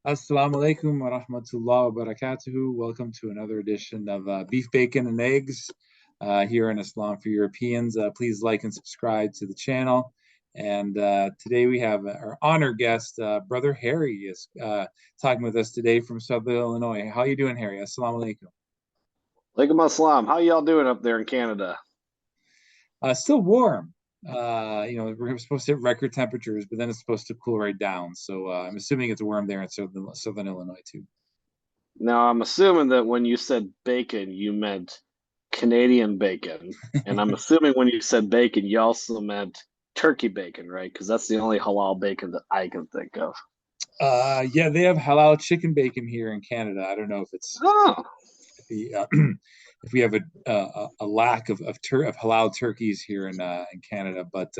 Assalamu alaikum wa rahmatullah wa barakatuhu. Welcome to another edition of Beef, Bacon, and Eggs here in Islam for Europeans. Please like and subscribe to the channel. And today we have our honored guest, Brother Harry, is talking with us today from Southern Illinois. How you doing, Harry? Assalamu alaikum. Alaikum assalam. How y'all doing up there in Canada? Still warm. We're supposed to hit record temperatures, but then it's supposed to cool right down. So I'm assuming it's warm there in Southern Illinois too. Now, I'm assuming that when you said bacon, you meant Canadian bacon. And I'm assuming when you said bacon, you also meant turkey bacon, right? Because that's the only halal bacon that I can think of. Yeah, they have halal chicken bacon here in Canada. I don't know if it's Oh, if the if we have a lack of halal turkeys here in Canada, but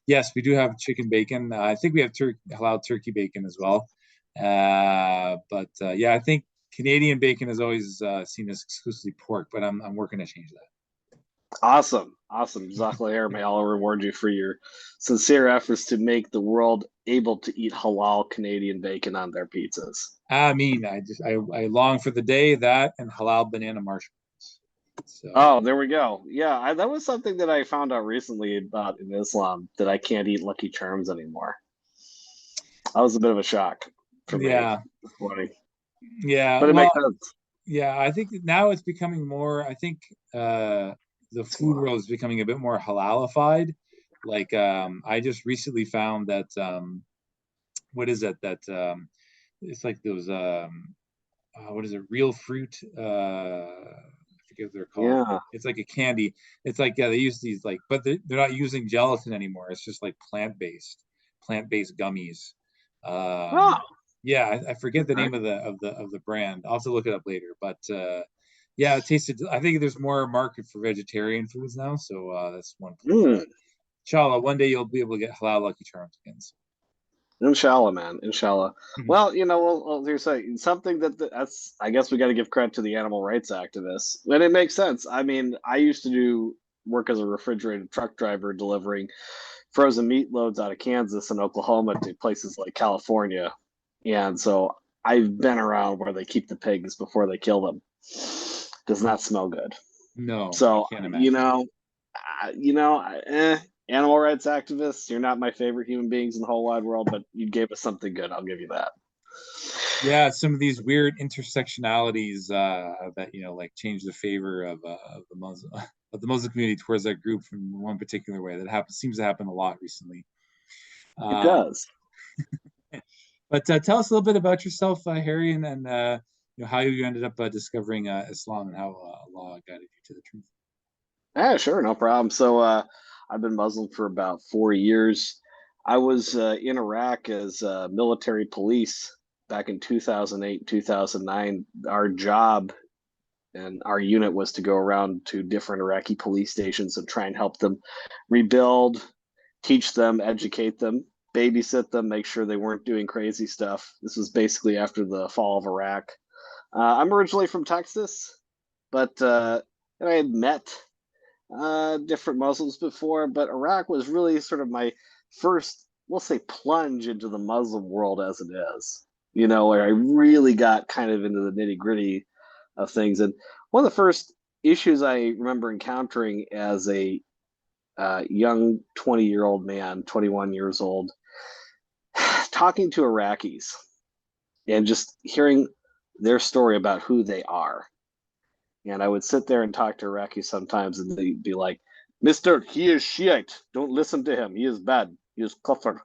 yes, we do have chicken bacon. I think we have halal turkey bacon as well. But yeah, I think Canadian bacon is always seen as exclusively pork, but I'm working to change that. awesome. Awesome. Jazakallah khair. May Allah reward you for your sincere efforts to make the world able to eat halal Canadian bacon on their pizzas. I mean, I long for the day that and halal banana marshmallows. So. Oh, there we go. Yeah, that was something that I found out recently about in Islam, that I can't eat Lucky Charms anymore. That was a bit of a shock for me. Yeah. Funny. Yeah. But it makes sense. Yeah, I think now it's becoming more. I think the food world is becoming a bit more halalified. Like I just recently found that what is it that it's like those what is it, real fruit? I forget what they're called. Yeah. It's like a candy. It's like, yeah, they use these like, but they're not using gelatin anymore. It's just like plant-based gummies. Oh, Yeah, I forget the okay. name of the brand. I'll have to look it up later. But yeah, it tasted. I think there's more market for vegetarian foods now, so that's one. Mm. Inshallah, one day you'll be able to get halal Lucky Charms again. So. Inshallah, man. Inshallah. Mhm. Well, you're saying something that's. I guess we got to give credit to the animal rights activists, and it makes sense. I mean, I used to do work as a refrigerated truck driver, delivering frozen meat loads out of Kansas and Oklahoma to places like California, and so I've been around where they keep the pigs before they kill them. Does not smell good. No, I So can't imagine. animal rights activists, you're not my favorite human beings in the whole wide world, but you gave us something good. I'll give you that. Yeah, some of these weird intersectionalities that like change the favor of the Muslim of the Muslim community towards that group from one particular way that seems to happen a lot recently. It Um, does. but tell us a little bit about yourself, Harry, and how you ended up discovering Islam and how Allah guided you to the truth. Yeah, sure, no problem. So I've been Muslim for about 4 years. I was in Iraq as military police back in 2008, 2009. Our job and our unit was to go around to different Iraqi police stations and try and help them rebuild, teach them, educate them, babysit them, make sure they weren't doing crazy stuff. This was basically after the fall of Iraq. I'm originally from Texas, but I had met different Muslims before, but Iraq was really sort of my first, we'll say, plunge into the Muslim world as it is. Where I really got kind of into the nitty gritty of things. And one of the first issues I remember encountering as a young 20-year-old man, 21 years old, talking to Iraqis and just hearing their story about who they are. And I would sit there and talk to Iraqis sometimes, and they'd be like, "Mister, he is Shiite. Don't listen to him. He is bad. He is kafir."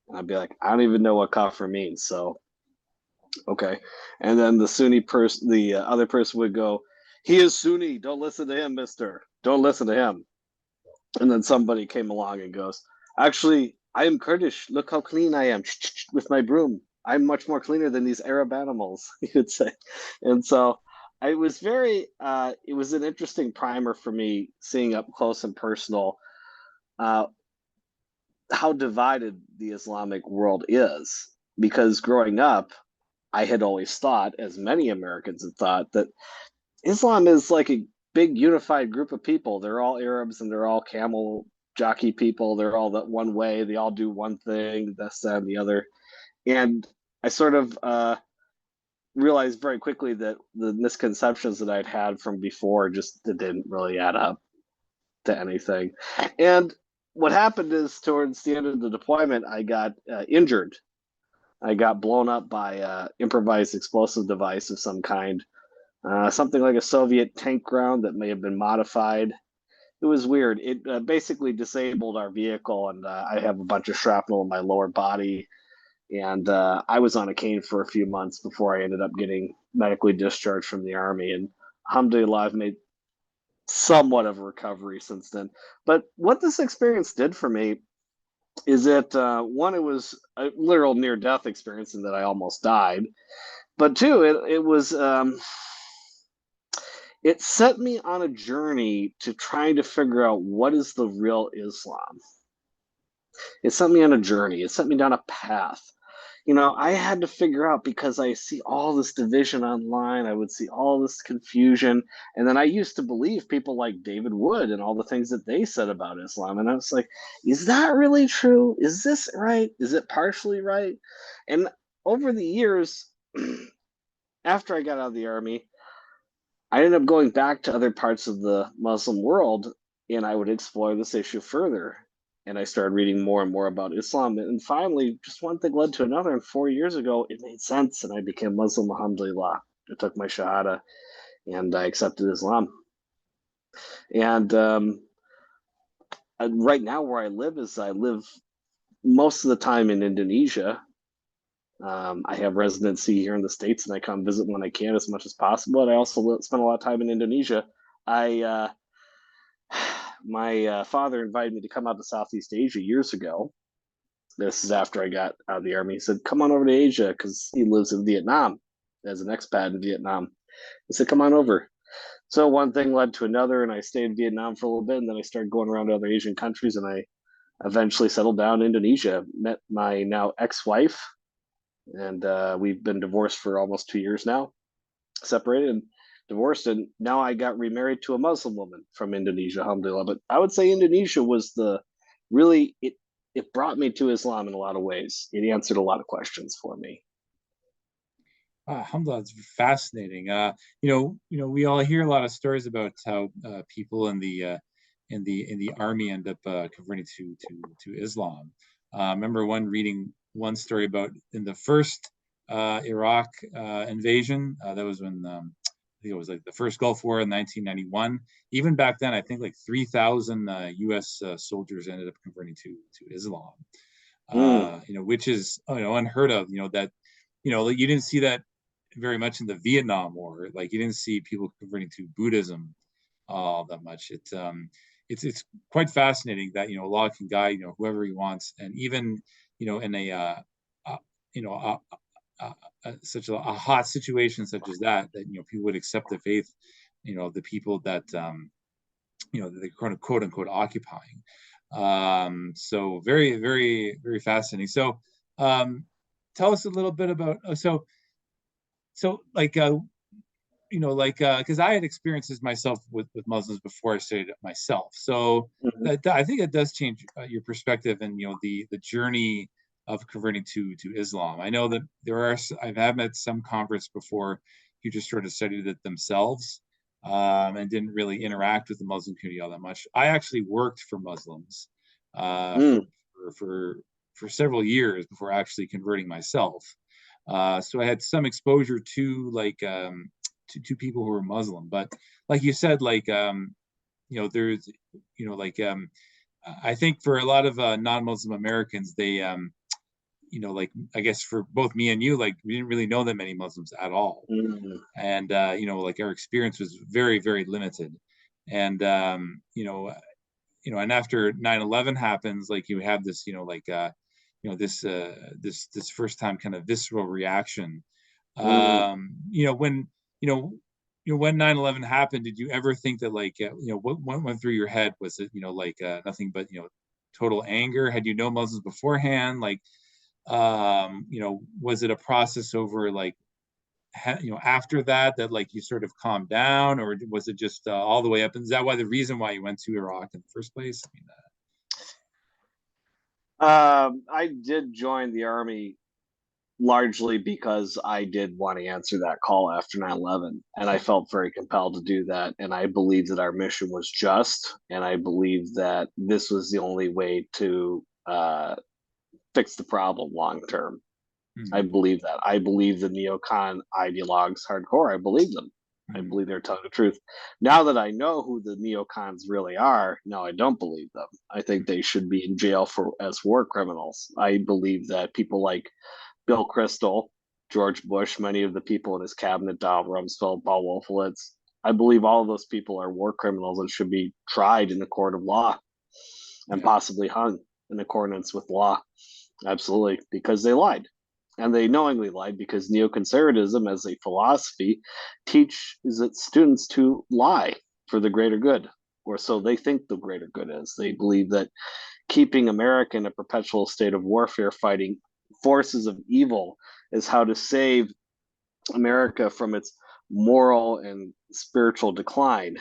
And I'd be like, "I don't even know what kafir means." So, okay. And then the Sunni person, the other person would go, "He is Sunni. Don't listen to him, Mister. Don't listen to him." And then somebody came along and goes, "Actually, I am Kurdish. Look how clean I am with my broom. I'm much more cleaner than these Arab animals," he would say. And so it was it was an interesting primer for me, seeing up close and personal uh, how divided the Islamic world is. Because growing up, I had always thought, as many Americans had thought, that Islam is like a big unified group of people. They're all Arabs and they're all camel jockey people. They're all that one way. They all do one thing, this, that, and the other. And I sort of realized very quickly that the misconceptions that I'd had from before just didn't really add up to anything. And what happened is towards the end of the deployment, I got injured. I got blown up by a improvised explosive device of some kind, something like a Soviet tank ground that may have been modified. It was weird. It basically disabled our vehicle, and I have a bunch of shrapnel in my lower body. And I was on a cane for a few months before I ended up getting medically discharged from the army. And alhamdulillah, I've made somewhat of a recovery since then. But what this experience did for me is that one, it was a literal near death experience in that I almost died. But two, it was it set me on a journey to trying to figure out what is the real Islam. It sent me on a journey. It sent me down a path. I had to figure out because I see all this division online. I would see all this confusion. And then I used to believe people like David Wood and all the things that they said about Islam. And I was like, is that really true? Is this right? Is it partially right? And over the years, after I got out of the army, I ended up going back to other parts of the Muslim world and I would explore this issue further. And I started reading more and more about Islam. And finally, just one thing led to another. And 4 years ago, it made sense. And I became Muslim, alhamdulillah. I took my Shahada and I accepted Islam. And right now, where I live is I live most of the time in Indonesia. I have residency here in the States and I come visit when I can as much as possible. And I also spend a lot of time in Indonesia. I my father invited me to come out to Southeast Asia years ago. This is after I got out of the army. He said, "Come on over to Asia," because he lives in Vietnam as an expat in Vietnam. He said, "Come on over." So one thing led to another, and I stayed in Vietnam for a little bit, and then I started going around to other Asian countries, and I eventually settled down in Indonesia. Met my now ex-wife, and we've been divorced for almost 2 years now, separated and divorced, and now I got remarried to a Muslim woman from Indonesia, alhamdulillah. But I would say Indonesia was the really it brought me to Islam in a lot of ways. It answered a lot of questions for me. Alhamdulillah, it's fascinating. We all hear a lot of stories about how people in the army end up converting to Islam. Remember reading one story about in the first Iraq invasion. That was when I think it was like the first Gulf War in 1991. Even back then, I think like 3,000 U.S. Soldiers ended up converting to Islam. Mm, Which is unheard of. That like you didn't see that very much in the Vietnam War. Like you didn't see people converting to Buddhism all that much. It's quite fascinating that Allah can guide whoever He wants, and even in a you know such a hot situation such as that people would accept the faith, the people that that they're quote unquote occupying. So very, very, very fascinating. So tell us a little bit about like because I had experiences myself with Muslims before I studied it myself. So mhm, I think it does change your perspective and the journey of converting to Islam. I know that I've met some converts before who just sort of studied it themselves and didn't really interact with the Muslim community all that much. I actually worked for Muslims uh, for, mm, for for several years before actually converting myself. So I had some exposure to to people who were Muslim. But like you said, there's I think for a lot of non-Muslim Americans, they like I guess for both me and you, like we didn't really know that many Muslims at all. mm, And like our experience was very, very limited. And and after 9/11 happens, like you have this, this first time kind of visceral reaction. mm. When when 9/11 happened, did you ever think that what went through your head? Was it nothing but total anger? Had you known Muslims beforehand? Was it a process over after that like you sort of calmed down, or was it just all the way up? And is that why the reason why you went to Iraq in the first place? I mean, I did join the army largely because I did want to answer that call after 9/11, and I felt very compelled to do that. And I believed that our mission was just, and I believed that this was the only way to fix the problem long term. I Mm, believe that. I believe the neocon ideologues hardcore. I believe them. I mm, believe they're telling the truth. Now that I know who the neocons really are, no, I don't believe them. I think they should be in jail for as war criminals. I believe that people like Bill Kristol, George Bush, many of the people in his cabinet, Donald Rumsfeld, Paul Wolfowitz, I believe all of those people are war criminals and should be tried in the court of law and yeah. possibly hung in accordance with law. Absolutely, because they lied. And they knowingly lied because neoconservatism as a philosophy teaches its students to lie for the greater good, or so they think the greater good is. They believe that keeping America in a perpetual state of warfare, fighting forces of evil, is how to save America from its moral and spiritual decline.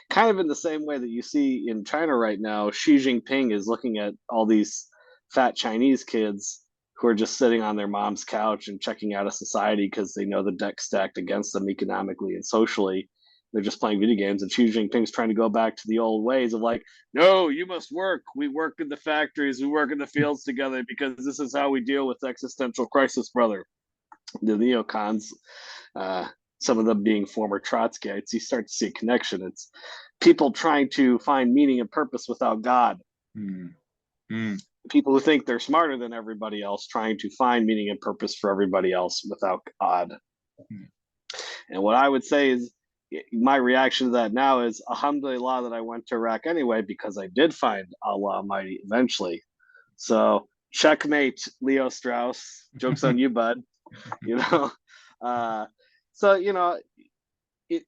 Kind of in the same way that you see in China right now, Xi Jinping is looking at all these fat Chinese kids who are just sitting on their mom's couch and checking out of society because they know the deck stacked against them economically and socially. They're just playing video games, and Xi Jinping's trying to go back to the old ways of like, no, you must work. We work in the factories, we work in the fields together because this is how we deal with existential crisis, brother. The neocons, uh, some of them being former Trotskyites, you start to see a connection. It's people trying to find meaning and purpose without God. Mm, mm, People who think they're smarter than everybody else trying to find meaning and purpose for everybody else without God. mm. And what I would say is my reaction to that now is alhamdulillah that I went to Iraq anyway because I did find Allah Almighty eventually. So checkmate, Leo Strauss. Joke's on you, bud. You know, uh, so it.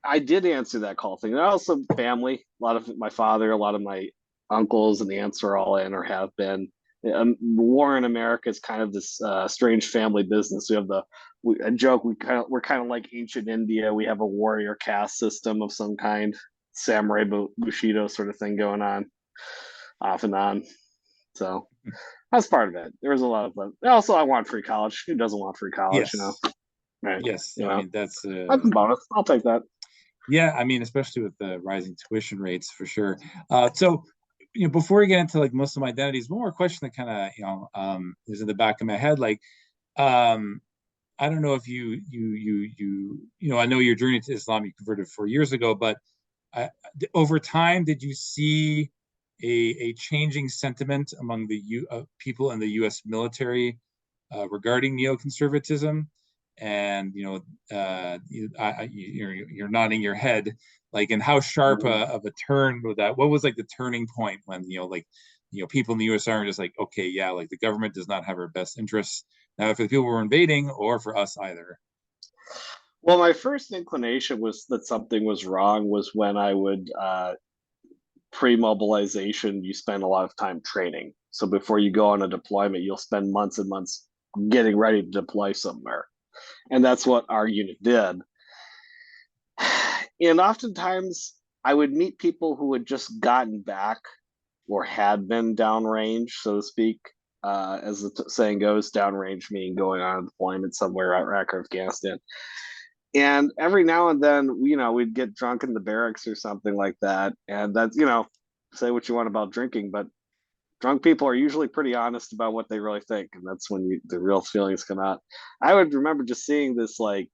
I did answer that call thing. And also family. A lot of my father, a lot of my uncles and aunts are all in or have been. War in America is kind of this strange family business. We have a joke. We're kind of like ancient India. We have a warrior caste system of some kind, samurai bushido sort of thing going on, off and on. So that's part of it. There was a lot of fun. Also, I want free college. Who doesn't want free college? Yes. Right? Yes. You I know, mean, that's that's a bonus. I'll take that. yeah, I mean, especially with the rising tuition rates for sure. So, before we get into like Muslim identities, one more question that kind of, is in the back of my head. Like, um, I don't know if I know your journey to Islam, you converted 4 years ago, but over time, did you see a changing sentiment among the people in the U.S. military regarding neoconservatism? And you're nodding your head, like, and how sharp Mhm. of a turn was that? What was like the turning point when people in the U.S. Army are just like, okay, yeah, like the government does not have our best interests now for the people we're invading or for us either. Well, my first inclination was that something was wrong was when I would pre-mobilization, you spend a lot of time training. So before you go on a deployment, you'll spend months and months getting ready to deploy somewhere. And that's what our unit did. And oftentimes I would meet people who had just gotten back or had been downrange, so to speak. As the saying goes, downrange meaning going on a deployment somewhere, Iraq or Afghanistan. And every now and then, we'd get drunk in the barracks or something like that. And that's, say what you want about drinking, but drunk people are usually pretty honest about what they really think. And that's when the real feelings come out. I would remember just seeing this, like,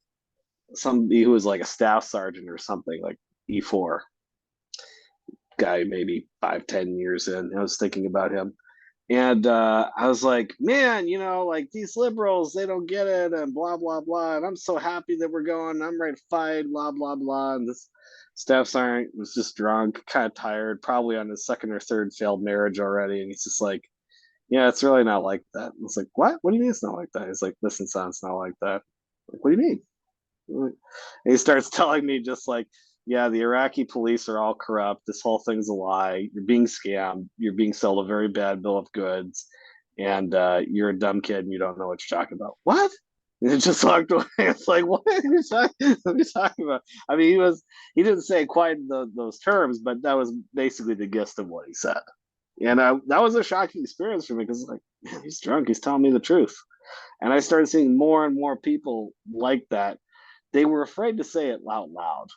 somebody who was like a staff sergeant or something, like E4 guy, maybe 5, 10 years in. I was thinking about him. And I was like, man, like these liberals, they don't get it, and blah, blah, blah. And I'm so happy that we're going. I'm ready to fight, blah, blah, blah. And this staff sergeant was just drunk, kind of tired, probably on his second or third failed marriage already. And he's just like, yeah, it's really not like that. I was like, what? What do you mean it's not like that? He's like, listen, son, it's not like that. I'm like, what do you mean? And he starts telling me just like, yeah, the Iraqi police are all corrupt. This whole thing's a lie. You're being scammed. You're being sold a very bad bill of goods, and you're a dumb kid and you don't know what you're talking about. What? And it just walked away. It's like, what are you talking about? I mean, he didn't say quite those terms, but that was basically the gist of what he said. And that was a shocking experience for me because, like, man, he's drunk. He's telling me the truth. And I started seeing more and more people like that. They were afraid to say it out loud,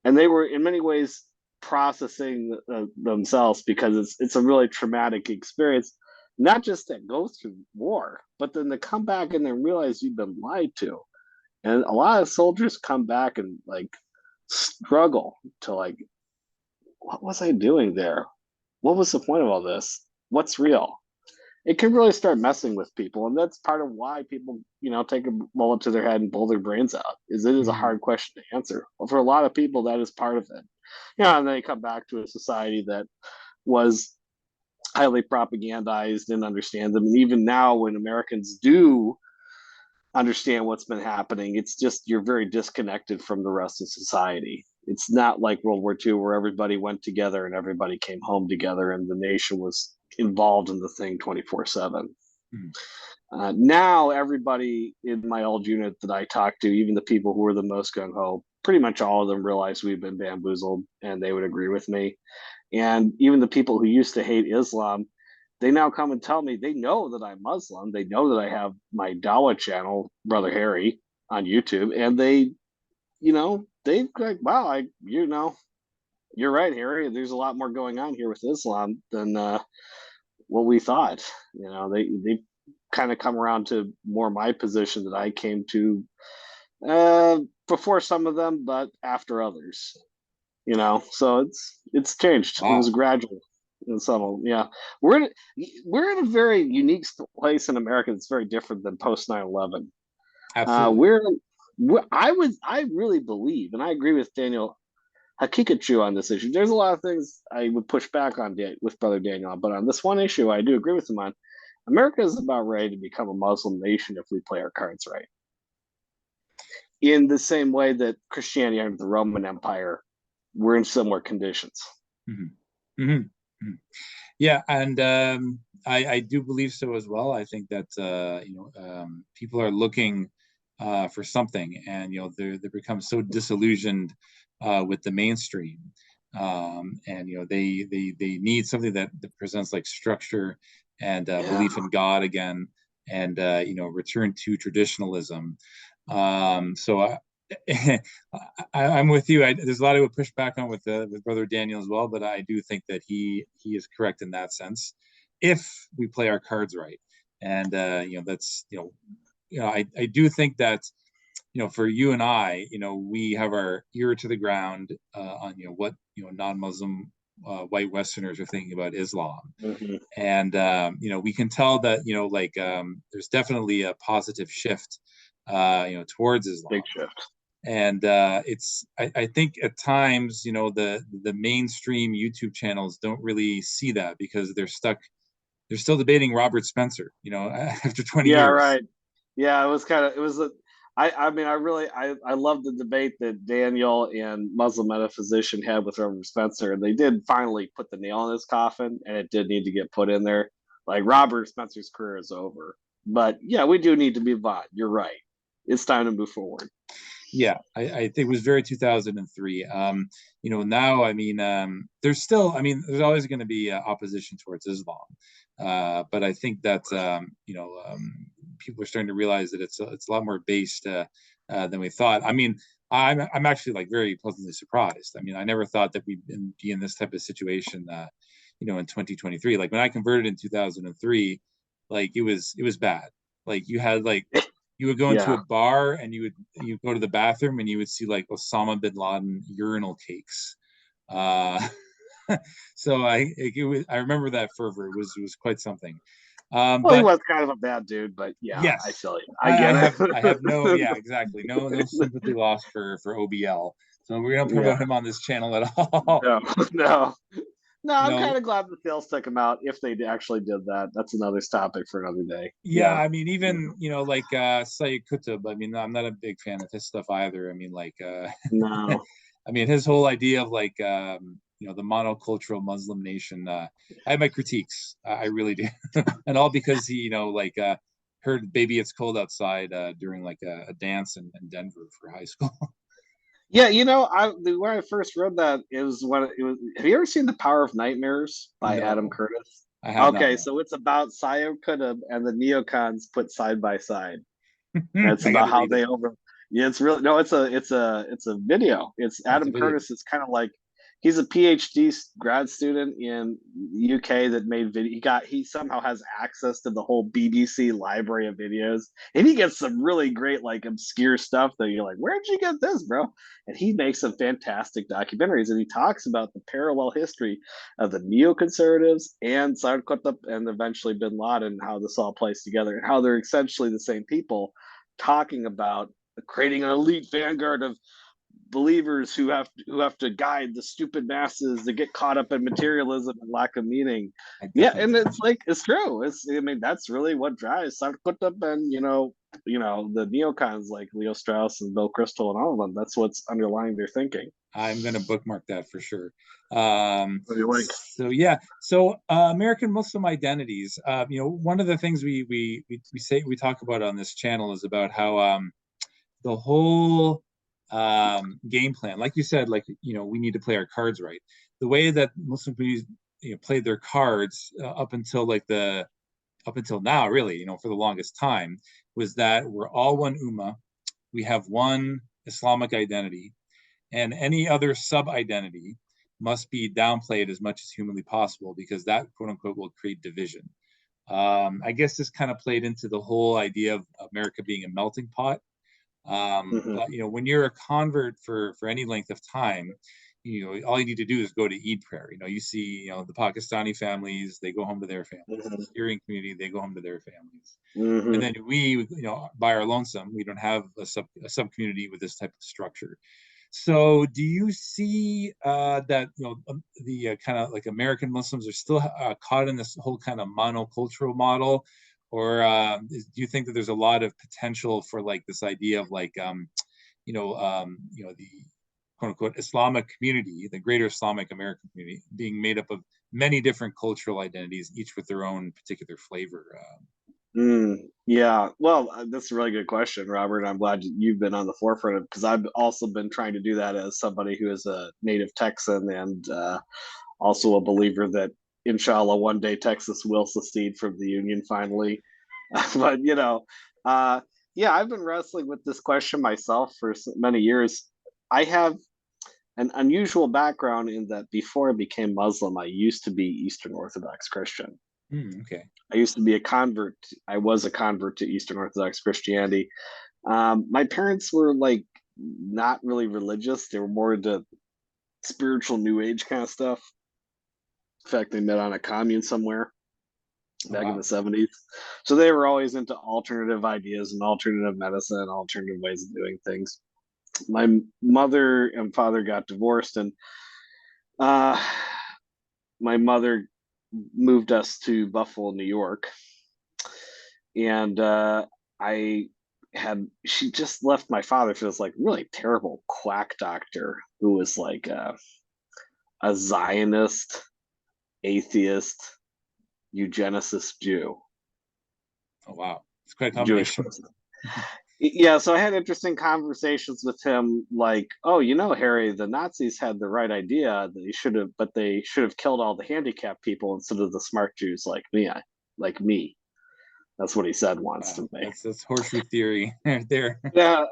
and they were in many ways processing themselves, because it's a really traumatic experience, not just that go through war, but then to come back and then realize you've been lied to. And a lot of soldiers come back and like struggle to like, what was I doing there? What was the point of all this? What's real? It can really start messing with people, and that's part of why people, take a bullet to their head and pull their brains out. Is it is a Mhm. hard question to answer. Well, for a lot of people, that is part of it. And then you come back to a society that was highly propagandized and understand them. And even now, when Americans do understand what's been happening, it's just you're very disconnected from the rest of society. It's not like World War II, where everybody went together and everybody came home together and the nation was involved in the thing 24/7. Mhm. Now, everybody in my old unit that I talked to, even the people who were the most gung ho, pretty much all of them realize we've been bamboozled, and they would agree with me. And even the people who used to hate Islam, they now come and tell me they know that I'm Muslim. They know that I have my Dawa channel, Brother Harry, on YouTube, and they like, wow, you're right, Harry. There's a lot more going on here with Islam than what we thought. They kind of come around to more my position that I came to before some of them, but after others. So it's changed. It was Wow. gradual. And some, yeah, we're in, we're in a very unique place in America that's very different than post 9/11. Absolutely. I really believe, and I agree with Daniel Hakikachu on this issue. There's a lot of things I would push back on with Brother Daniel, but on this one issue, I do agree with him on. America is about ready to become a Muslim nation if we play our cards right. In the same way that Christianity under the Roman Empire were in similar conditions. Mhm. Mhm. Mhm. Yeah, and I do believe so as well. I think that people are looking for something, and they become so disillusioned with the mainstream, and they need something that presents like structure and Yeah. belief in God again, and return to traditionalism. So I'm with you. There's a lot I would push back on with Brother Daniel as well, but I do think that he is correct in that sense, if we play our cards right. And that's I do think that for you and I, we have our ear to the ground on what non-Muslim white Westerners are thinking about Islam, Mm-hmm. and we can tell that there's definitely a positive shift towards Islam, Big shift. and I think at times the mainstream YouTube channels don't really see that because they're still debating Robert Spencer after 20 Yeah, years. right. Yeah, it was a I mean I love the debate that Daniel and Muslim metaphysician had with Reverend Spencer, and they did finally put the nail in his coffin, and it did need to get put in there. Like, Robert Spencer's career is over. But yeah, we do need to move on. You're right. It's time to move forward. Yeah, I think it was very 2003. Now, I mean, there's always going to be opposition towards Islam, but I think that people are starting to realize that it's a lot more based than we thought. I mean, I'm actually like very pleasantly surprised. I mean, I never thought that we'd be in this type of situation, in 2023. Like when I converted in 2003, like it was bad. Like you would go into a Yeah. bar and you go to the bathroom and you would see like Osama bin Laden urinal cakes. Uh, so I remember that fervor. It was quite something. Well, he But was kind of a bad dude, but yeah, I yes, feel you. I I, I get have I have no, it. yeah, exactly, no sympathy lost for OBL. So we don't Yeah. promote him on this channel at all. No, no. No, you I'm know kind of glad the sales took him out. If they actually did that, that's another topic for another day. Yeah, Yeah. I mean, even like Sayyid Qutb. I mean, I'm not a big fan of his stuff either. I mean, like No. I mean, his whole idea of like the monocultural Muslim nation. I have my critiques. I really do, and all because he heard "Baby It's Cold Outside" during like a dance in Denver for high school. Yeah, when I first read that, it was when it was. Have you ever seen The Power of Nightmares by Adam No, Curtis? I have not. Okay, so it's about Sayo Kudum and the neocons put side by side. And it's I got about to how read it. they over. Yeah, it's really no. It's a video. It's Oh, it's a Adam video. Curtis. It's kind of like he's a PhD grad student in the UK that made video. He somehow has access to the whole BBC library of videos, and he gets some really great like obscure stuff that you're like, where'd you get this, bro? And he makes some fantastic documentaries, and he talks about the parallel history of the neoconservatives and Saud Qutb and eventually Bin Laden, how this all plays together, and how they're essentially the same people talking about creating an elite vanguard of believers who have to guide the stupid masses that get caught up in materialism and lack of meaning. I Yeah, definitely. and it's like it's true. I mean that's really what drives Sarkutub and the neocons like Leo Strauss and Bill Kristol and all of them. That's what's underlying their thinking. I'm gonna bookmark that for sure. What do you like? So yeah, so American Muslim identities. One of the things we talk about on this channel is about how the whole game plan, like you said, like we need to play our cards right. The way that Muslim communities played their cards up until now, really, for the longest time, was that we're all one ummah. We have one Islamic identity, and any other sub identity must be downplayed as much as humanly possible because that quote unquote will create division. I guess this kind of played into the whole idea of America being a melting pot. Mm-hmm. But when you're a convert for any length of time, all you need to do is go to Eid prayer. You see, the Pakistani families, they go home to their families. The Mm-hmm. Syrian community, they go home to their families. And Mm-hmm. then we, by our lonesome, we don't have a sub community with this type of structure. So, do you see that the kind of like American Muslims are still caught in this whole kind of monocultural model, or do you think that there's a lot of potential for like this idea of like the quote unquote Islamic community, the greater Islamic American community, being made up of many different cultural identities, each with their own particular flavor? Yeah, well, that's a really good question, Robert. I'm glad you've been on the forefront of because I've also been trying to do that as somebody who is a native Texan and also a believer that inshallah one day Texas will secede from the Union finally. But uh, yeah, I've been wrestling with this question myself for many years. I have an unusual background in that before I became Muslim, I used to be Eastern Orthodox Christian. Okay. I used to be a convert. I was a convert to Eastern Orthodox Christianity. My parents were like not really religious. They were more into spiritual New Age kind of stuff. In fact, they met on a commune somewhere Oh back in wow. the 70s. So they were always into alternative ideas and alternative medicine, alternative ways of doing things. My mother and father got divorced, and uh, my mother moved us to Buffalo, New York. And I she just left my father for this like really terrible quack doctor who was like a Zionist, atheist, eugenicist Jew, Oh wow. It's quite a Jewish combination. person. Yeah, so I had interesting conversations with him, like, oh, Harry, the Nazis had the right idea. They should have killed all the handicapped people instead of the smart Jews like me. Like me. That's what he said once Wow. to me. That's horseshoe theory right there. Yeah,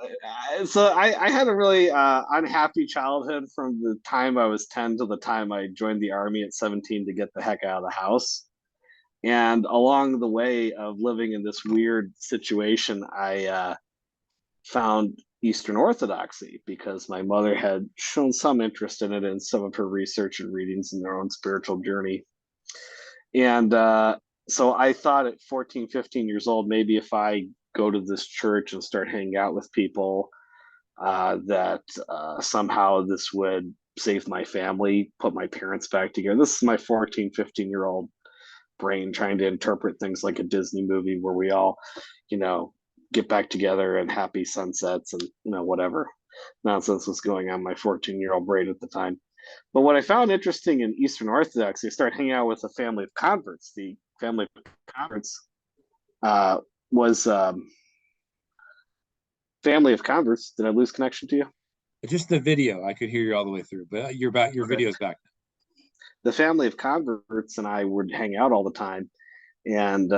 so I had a really unhappy childhood from the time I was 10 to the time I joined the army at 17 to get the heck out of the house. And along the way of living in this weird situation, I found Eastern Orthodoxy because my mother had shown some interest in it in some of her research and readings in their own spiritual journey. And so I thought at 14, 15 years old, maybe if I go to this church and start hanging out with people, that somehow this would save my family, put my parents back together. This is my 14, 15-year-old brain trying to interpret things like a Disney movie where we all, you know, get back together and happy sunsets and, whatever nonsense was going on in my 14-year-old brain at the time. But what I found interesting in Eastern Orthodoxy, I started hanging out with a family of converts. The family of converts was family of converts. Did I lose connection to you? Just the video, I could hear you all the way through, but you're back. Your Okay. video's back. the family of converts and I would hang out all the time. And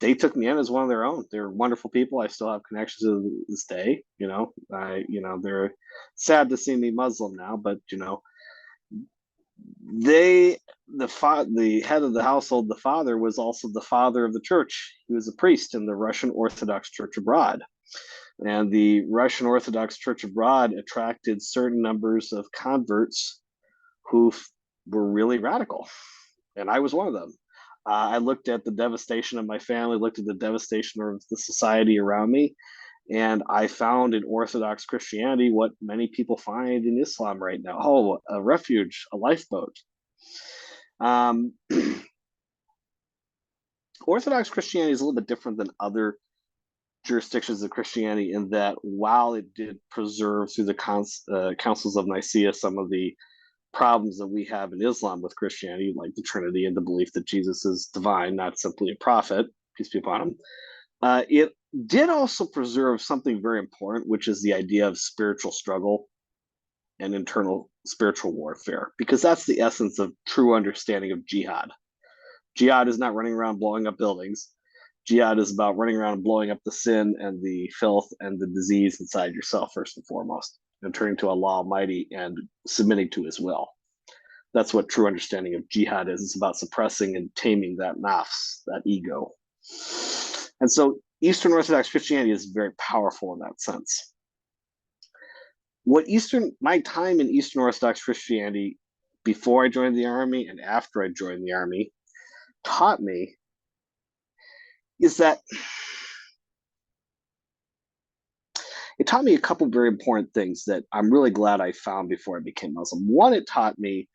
they took me in as one of their own. They're wonderful people. I still have connections to this day. They're sad to see me Muslim now, but they the head of the household, the father, was also the father of the church. He was a priest in the Russian Orthodox Church abroad. And the Russian Orthodox Church abroad attracted certain numbers of converts who were really radical. And I was one of them. I looked at the devastation of my family, looked at the devastation of the society around me, and I found in Orthodox Christianity what many people find in Islam right now. Oh, a refuge, a lifeboat. Um, Orthodox Christianity is a little bit different than other jurisdictions of Christianity in that while it did preserve through the councils of Nicaea some of the problems that we have in Islam with Christianity, like the Trinity and the belief that Jesus is divine, not simply a prophet, peace be upon him, it did also preserve something very important, which is the idea of spiritual struggle and internal spiritual warfare, because that's the essence of true understanding of jihad. Jihad is not running around blowing up buildings. Jihad is about running around and blowing up the sin and the filth and the disease inside yourself, first and foremost, and turning to Allah Almighty and submitting to His will. That's what true understanding of jihad is. It's about suppressing and taming that nafs, that ego. And so Eastern Orthodox Christianity is very powerful in that sense. My time in Eastern Orthodox Christianity before I joined the army and after I joined the army taught me is that it taught me a couple very important things that I'm really glad I found before I became Muslim. One, it taught me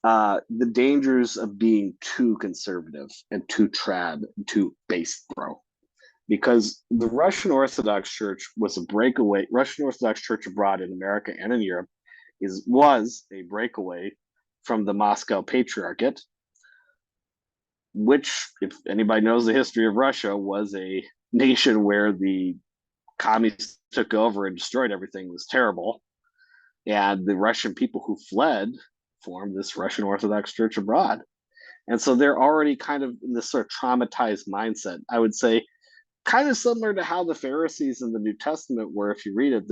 the dangers of being too conservative and too trad, too base throw. Because the Russian Orthodox Church was a breakaway. Russian Orthodox Church abroad in America and in Europe was a breakaway from the Moscow Patriarchate, which, if anybody knows the history of Russia, was a nation where the communists took over and destroyed everything. It was terrible. And the Russian people who fled formed this Russian Orthodox Church abroad. And so they're already kind of in this sort of traumatized mindset. I would say kind of similar to how the Pharisees in the New Testament were. If you read it,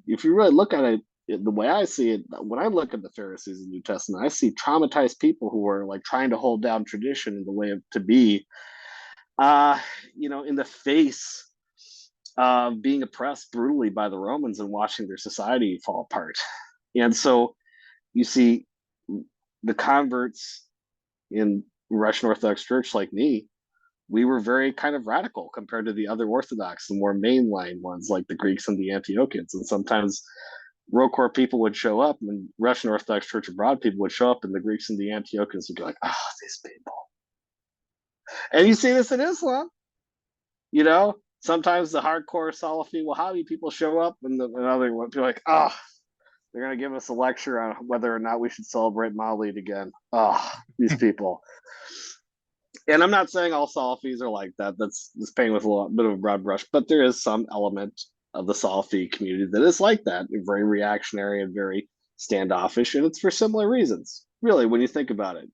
if you really look at it, the way I see it, when I look at the Pharisees in the New Testament, I see traumatized people who are like trying to hold down tradition in the way of to be, in the face of being oppressed brutally by the Romans and watching their society fall apart. And so you see the converts in Russian Orthodox Church like me, we were very kind of radical compared to the other Orthodox, the more mainline ones like the Greeks and the Antiochians. And sometimes ROCOR people would show up and Russian Orthodox Church abroad people would show up and the Greeks and the Antiochians would be like, oh, these people. And you see this in Islam. Sometimes the hardcore Salafi Wahhabi people show up and other people are like, oh, they're going to give us a lecture on whether or not we should celebrate Mawlid again. Oh, these people. And I'm not saying all Salafis are like that. That's painting with a bit of a broad brush, but there is some element of the Salafi community that is like that, very reactionary and very standoffish, and it's for similar reasons. Really, when you think about it,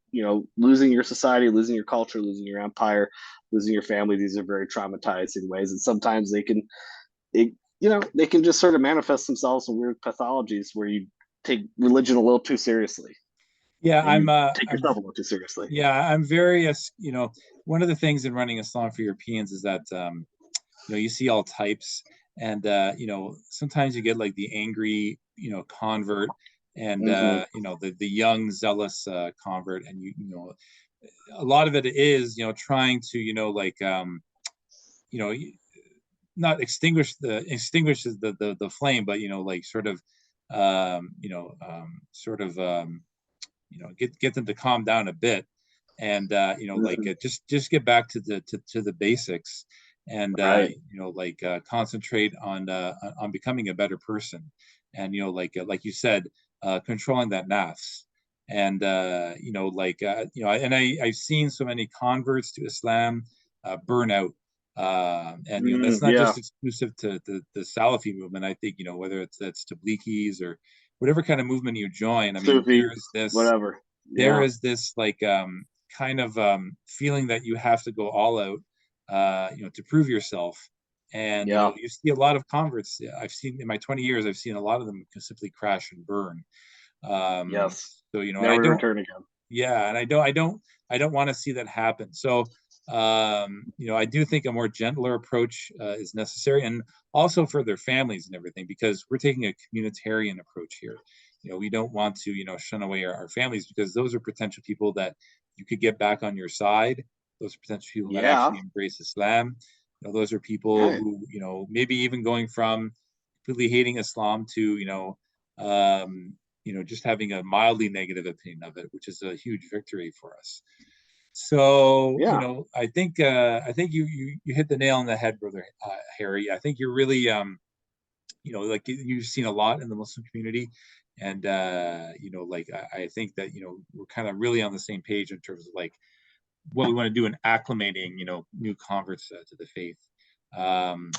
losing your society, losing your culture, losing your empire, losing your family, these are very traumatizing ways, and sometimes they can just sort of manifest themselves in weird pathologies where you take religion a little too seriously. Yeah, take yourself a little too seriously. Yeah, I'm very, one of the things in running Islam for Europeans is that, you see all types, and sometimes you get like the angry, convert, and the young zealous convert, and a lot of it is trying to not extinguish the flame, but get them to calm down a bit, and just get back to the basics, and right. concentrate on becoming a better person, and like you said, controlling that nafs, and and I've seen so many converts to Islam burn out, and that's not just exclusive to the Salafi movement. I think whether that's Tabligis or whatever kind of movement you join. I mean, Sufi, there's this whatever. there Yeah. is this like kind of feeling that you have to go all out, to prove yourself. And Yeah. you see a lot of converts. I've seen in my 20 years, I've seen a lot of them simply crash and burn. Um, Yes. so and I Never to don't, return again. yeah, and I don't want to see that happen. So I do think a more gentler approach is necessary, and also for their families and everything, because we're taking a communitarian approach here. We don't want to shun away our families, because those are potential people that you could get back on your side. Those are potential people that Yeah. actually embrace Islam. Those are people Right. who maybe even going from completely hating Islam to um, just having a mildly negative opinion of it, which is a huge victory for us. So, Yeah. I think you hit the nail on the head, brother Harry. I think you're really like you've seen a lot in the Muslim community, and like I think that we're kind of really on the same page in terms of like what we want to do in acclimating new converts to the faith. Um,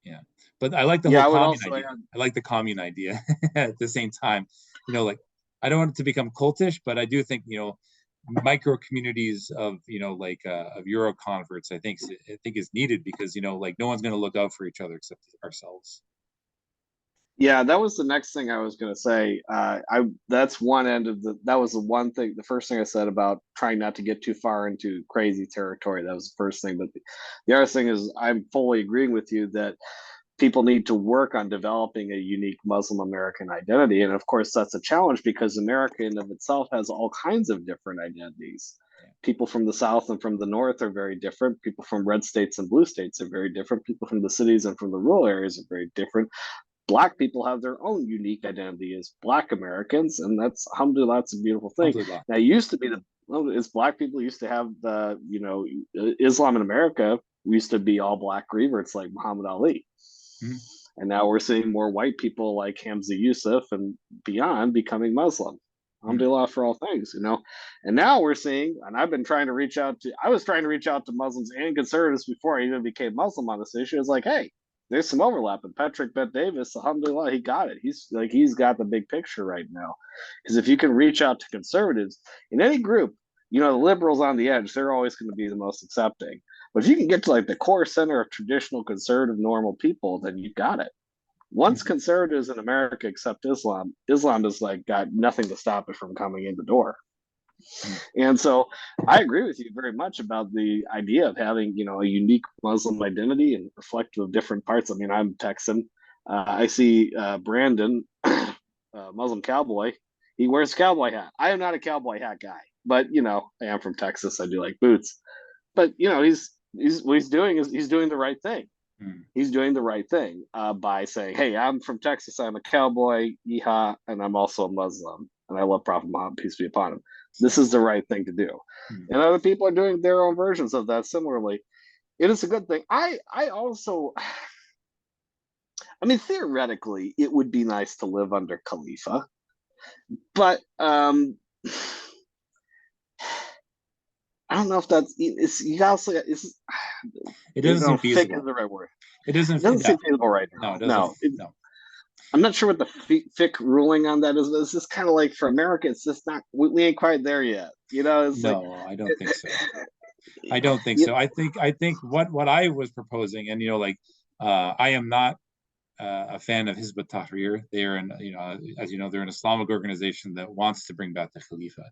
yeah, but I like the whole Yeah. I would commune also idea. add. I like the commune idea at the same time. Like I don't want it to become cultish, but I do think micro communities of like of Euro converts. I think is needed, because like no one's going to look out for each other except ourselves. Yeah, that was the next thing I was going to say. I That's one end of that was the one thing, the first thing I said about trying not to get too far into crazy territory. That was the first thing. But the other thing is, I'm fully agreeing with you that people need to work on developing a unique Muslim American identity. And of course, that's a challenge because America in of itself has all kinds of different identities. Yeah. People from the South and from the North are very different. People from red states and blue states are very different. People from the cities and from the rural areas are very different. Black people have their own unique identity as Black Americans, and that's alhamdulillah, that's a beautiful thing. Alhamdulillah. Now, it used to be the as Black people used to have the Islam in America. We used to be all Black reverts like Muhammad Ali, Mhm. and now we're seeing more white people like Hamza Yusuf and beyond becoming Muslim. Mhm. Alhamdulillah for all things. And now we're seeing, and I've been trying to reach out to, I was trying to reach out to Muslims and conservatives before I even became Muslim on this issue. It's like, hey, there's some overlap. And Patrick Bet Davis, alhamdulillah, he got it. He's got the big picture right now. Because if you can reach out to conservatives in any group, the liberals on the edge, they're always going to be the most accepting. But if you can get to like the core center of traditional conservative normal people, then you got it. Once Mhm. conservatives in America accept Islam, Islam has like got nothing to stop it from coming in the door. Mhm. And so I agree with you very much about the idea of having, a unique Muslim identity and reflective of different parts. I mean, I'm Texan. I see Brandon, Muslim cowboy. He wears a cowboy hat. I am not a cowboy hat guy, but I am from Texas. I do like boots. But he's what he's doing is he's doing the right thing. Mhm. He's doing the right thing by saying, "Hey, I'm from Texas. I'm a cowboy, yeehaw, and I'm also a Muslim, and I love Prophet Muhammad, peace be upon him. This is the right thing to do." Mhm. And other people are doing their own versions of that similarly. It is a good thing. I also, I mean, theoretically, it would be nice to live under Khalifa, but I don't know if that's it's you also it's It doesn't seem thick is feasible. the right word. It It doesn't. doesn't Yeah. seem feasible right No, now. it doesn't. No, No. I'm not sure what the FIC ruling on that is. But it's just kind of like for America, it's just not. We ain't quite there yet. It's like, No, I don't think so. I don't think you, so. I think what I was proposing, and like I am not a fan of Hizb ut-Tahrir. They're as you know, they're an Islamic organization that wants to bring back the Khalifa.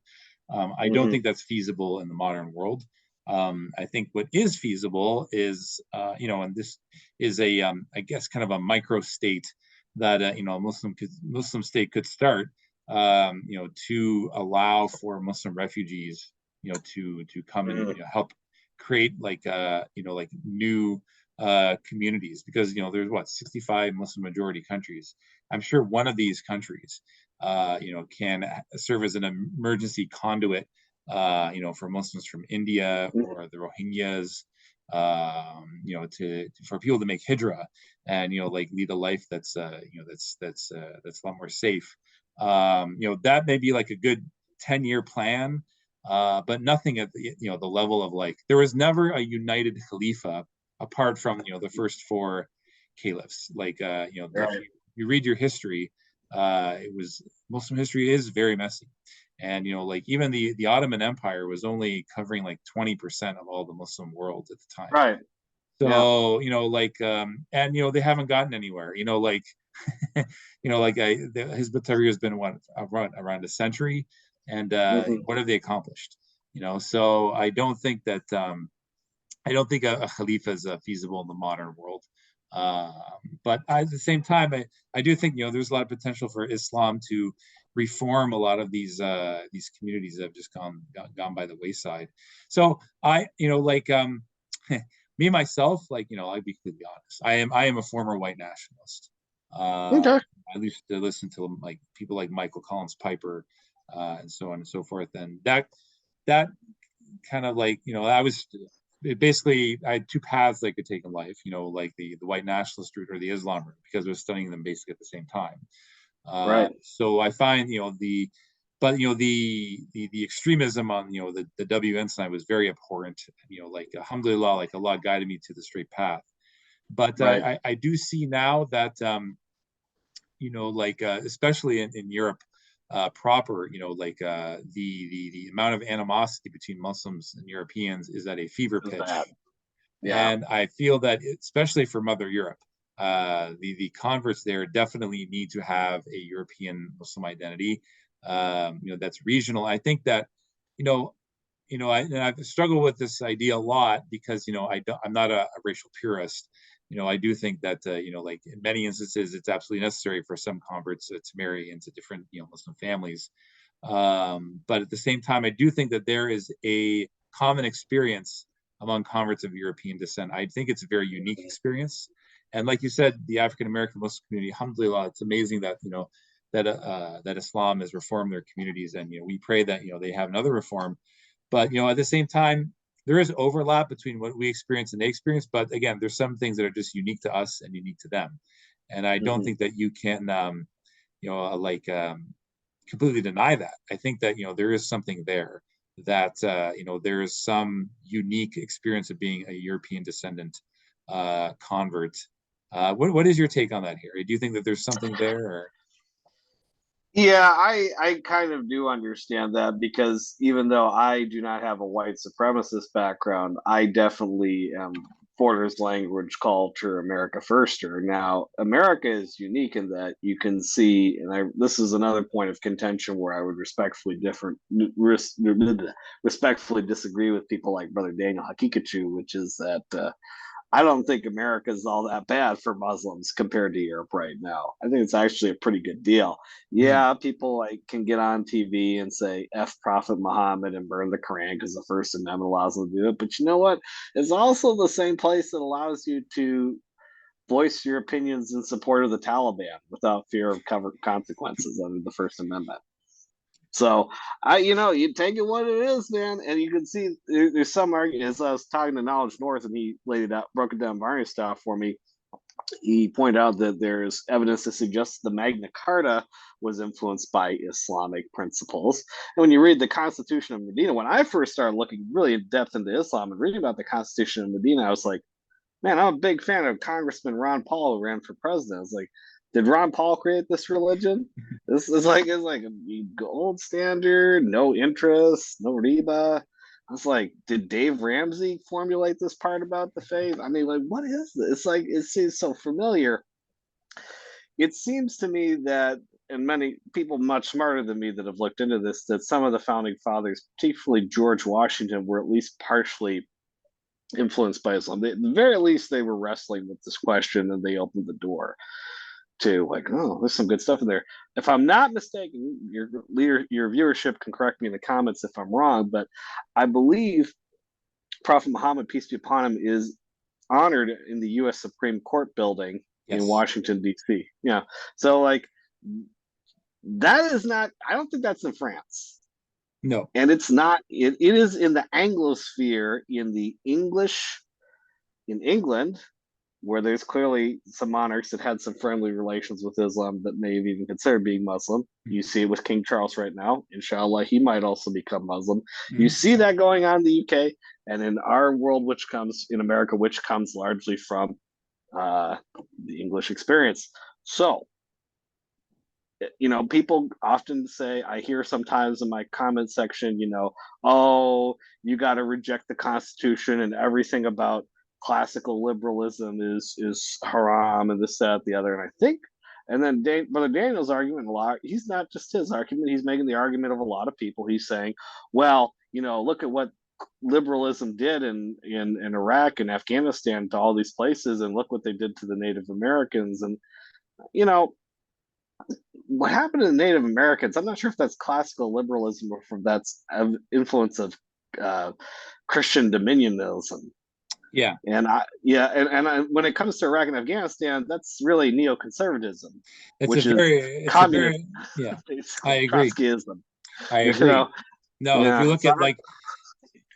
I don't mhm, think that's feasible in the modern world. I think what is feasible is, and this is I guess, kind of a micro state that a Muslim state could start, to allow for Muslim refugees, to come and mhm, help create like like new communities, because there's what 65 Muslim majority countries. I'm sure one of these countries can serve as an emergency conduit for Muslims from India mhm, or the Rohingyas, for people to make hijra and like lead a life that's that's a lot more safe. That may be like a good 10-year plan, but nothing at the level of like there was never a united Khalifa apart from the first four caliphs. Like if right, you read your history, it was Muslim history is very messy, And like even the Ottoman Empire was only covering like 20% of all the Muslim world at the time. Right. Yeah. So like and they haven't gotten anywhere. Like like Hizb ut-Tahrir has been around a century, and Hmm. what have they accomplished? So I don't think a Khalifa is feasible in the modern world. But at the same time, I do think there's a lot of potential for Islam to reform a lot of these communities that have just gone by the wayside. So like me myself, like I'll be completely honest. I am a former white nationalist. Okay. I used to listen to like people like Michael Collins Piper, and so on and so forth, and that kind of like I was basically I had two paths I could take in life, like the white nationalist route or the Islam route, because I was studying them basically at the same time. Right. So I find but the extremism on the WN side was very abhorrent. Like alhamdulillah, like Allah guided me to the straight path. But Right. I do see now that like especially in Europe proper, like the amount of animosity between Muslims and Europeans is at a fever Is that? pitch. Yeah. And I feel that, especially for Mother Europe, the converts there definitely need to have a European Muslim identity, that's regional. I think that, you know, I've struggled with this idea a lot because, I'm not a racial purist. I do think that, like in many instances, it's absolutely necessary for some converts to marry into different, Muslim families. But at the same time, I do think that there is a common experience among converts of European descent. I think it's a very unique experience. And like you said, the African American Muslim community, alhamdulillah, it's amazing that, that Islam has reformed their communities. And, we pray that, they have another reform. But, at the same time, there is overlap between what we experience and they experience. But again, there's some things that are just unique to us and unique to them. And I don't Hmm. think that you can, like completely deny that. I think that there is something there that there is some unique experience of being a European descendant convert. What is your take on that, Harry? Do you think that there's something there? Or? Yeah, I kind of do understand that because even though I do not have a white supremacist background, I definitely am Porter's language, culture, America firster. Now, America is unique in that you can see, and this is another point of contention where I would respectfully disagree with people like Brother Daniel Hakikachu, which is that I don't think America is all that bad for Muslims compared to Europe right now. I think it's actually a pretty good deal. Mhm. Yeah, people like can get on TV and say F Prophet Muhammad and burn the Quran because the First Amendment allows them to do it. But you know what? It's also the same place that allows you to voice your opinions in support of the Taliban without fear of cover consequences under the First Amendment. So you take it what it is, man, and you can see there's some argument. As I was talking to Knowledge North, and he laid it out, broke it down various stuff for me. He pointed out that there's evidence to suggest the Magna Carta was influenced by Islamic principles. And when you read the Constitution of Medina, when I first started looking really in depth into Islam and reading about the Constitution of Medina, I was like, man, I'm a big fan of Congressman Ron Paul who ran for president. It's like, did Ron Paul create this religion? This is like it's like a gold standard, no interest, no riba. I was like, did Dave Ramsey formulate this part about the faith? I mean, like, what is this? It's like it seems so familiar. It seems to me that, and many people much smarter than me that have looked into this, that some of the founding fathers, particularly George Washington, were at least partially influenced by Islam. At the very least, they were wrestling with this question and they opened the door to like, oh, there's some good stuff in there. If I'm not mistaken, your viewership can correct me in the comments if I'm wrong, but I believe Prophet Muhammad, peace be upon him, is honored in the U.S. Supreme Court building in Yes. Washington D.C. Yeah, so like that is not. I don't think that's in France, No. and it's not. It is in the Anglosphere in the English in England, where there's clearly some monarchs that had some friendly relations with Islam that may have even considered being Muslim. You see it with King Charles right now. Inshallah, he might also become Muslim. You Mhm. see that going on in the UK and in our world, which comes in America, which comes largely from uh, the English experience. So people often say, I hear sometimes in my comment section, oh, you got to reject the Constitution and everything about classical liberalism is haram and this, that, the other. And I think, and then Brother Daniel's argument a lot. He's not just his argument; he's making the argument of a lot of people. He's saying, well, look at what liberalism did in Iraq and Afghanistan to all these places, and look what they did to the Native Americans, and you know what happened to the Native Americans. I'm not sure if that's classical liberalism or if that's influence of uh, Christian dominionism. Yeah, When it comes to Iraq and Afghanistan, that's really neoconservatism, which is it's a communism, very, yeah, I basically agree. Trotskyism. I You agree. know, No, if you yeah. look So at like,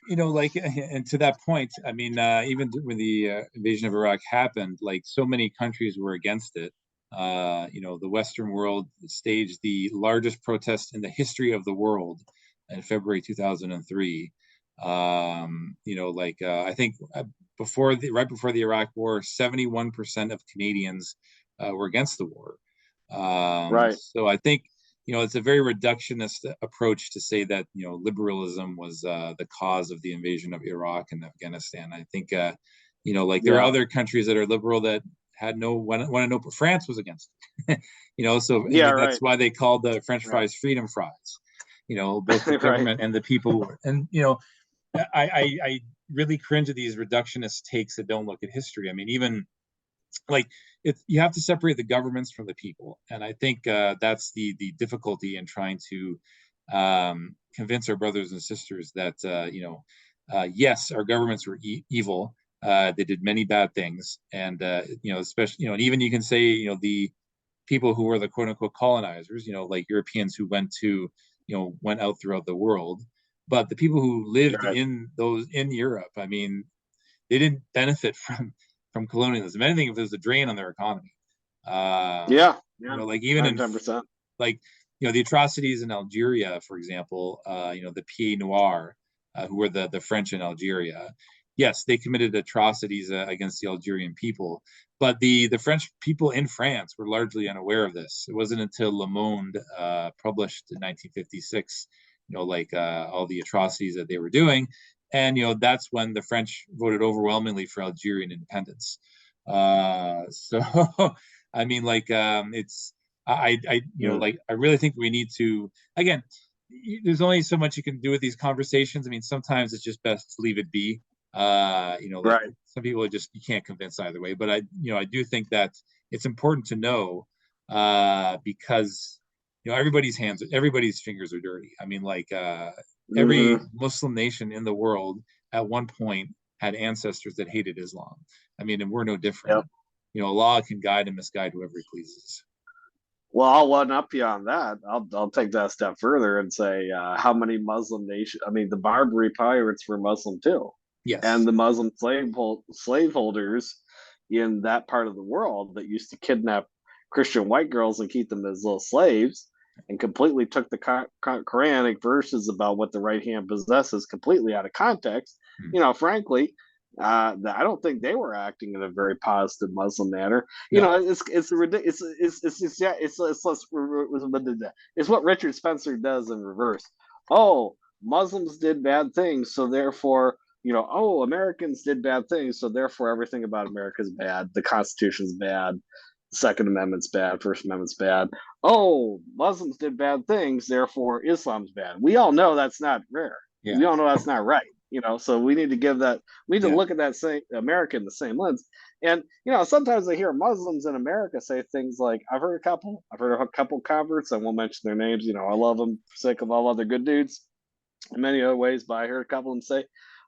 like, and to that point, I mean, even when the invasion of Iraq happened, like so many countries were against it. The Western world staged the largest protest in the history of the world in February 2003. I think right before the Iraq War, 71% of Canadians were against the war. right, So I think it's a very reductionist approach to say that liberalism was the cause of the invasion of Iraq and Afghanistan. I think there are yeah, other countries that are liberal that had no want to know, but France was against it. So yeah, that's right, why they called the French right, fries freedom fries. Both the right, government and the people, and I really cringe at these reductionist takes that don't look at history. I mean, even like you have to separate the governments from the people, and I think that's the difficulty in trying to convince our brothers and sisters that yes, our governments were evil. They did many bad things, and especially and even you can say the people who were the quote unquote colonizers, like Europeans who went out throughout the world, but the people who lived right. in Europe, I mean, they didn't benefit from colonialism. Anything, if there's a drain on their economy. Yeah, yeah, Like even in 110%. like the atrocities in Algeria, for example, the Pieds Noirs, who were the French in Algeria. Yes, they committed atrocities against the Algerian people, but the French people in France were largely unaware of this. It wasn't until Le Monde published in 1956, all the atrocities that they were doing, and that's when the French voted overwhelmingly for Algerian independence. So I mean, it's Mm, I really think we need to, again, there's only so much you can do with these conversations. I mean, sometimes it's just best to leave it be. right. Some people are just, you can't convince either way, but I do think that it's important to know because everybody's fingers are dirty. I mean, every Hmm. Muslim nation in the world at one point had ancestors that hated Islam. I mean, and we're no different. Yep. Allah can guide and misguide whoever he pleases. Well, I'll one up you on that. I'll take that a step further and say how many Muslim nations? I mean, the Barbary pirates were Muslim too, and Yes. the Muslim slaveholders in that part of the world that used to kidnap Christian white girls and keep them as little slaves, and completely took the Quranic verses about what the right hand possesses completely out of context. Hmm. Frankly, I don't think they were acting in a very positive Muslim manner. No. It's ridiculous. It's what Richard Spencer does in reverse. Oh, Muslims did bad things, so therefore, oh, Americans did bad things, so therefore everything about America is bad. The Constitution's bad. Second Amendment's bad. First Amendment's bad. Oh, Muslims did bad things, therefore Islam's bad. We all know that's not rare. Yeah. We all know that's not right. So we need to we need to Yeah. look at that same America in the same lens. And sometimes I hear Muslims in America say things like, I've heard a couple converts. I won't mention their names. I love them for sake of all other good dudes in many other ways. But I heard a couple of them say,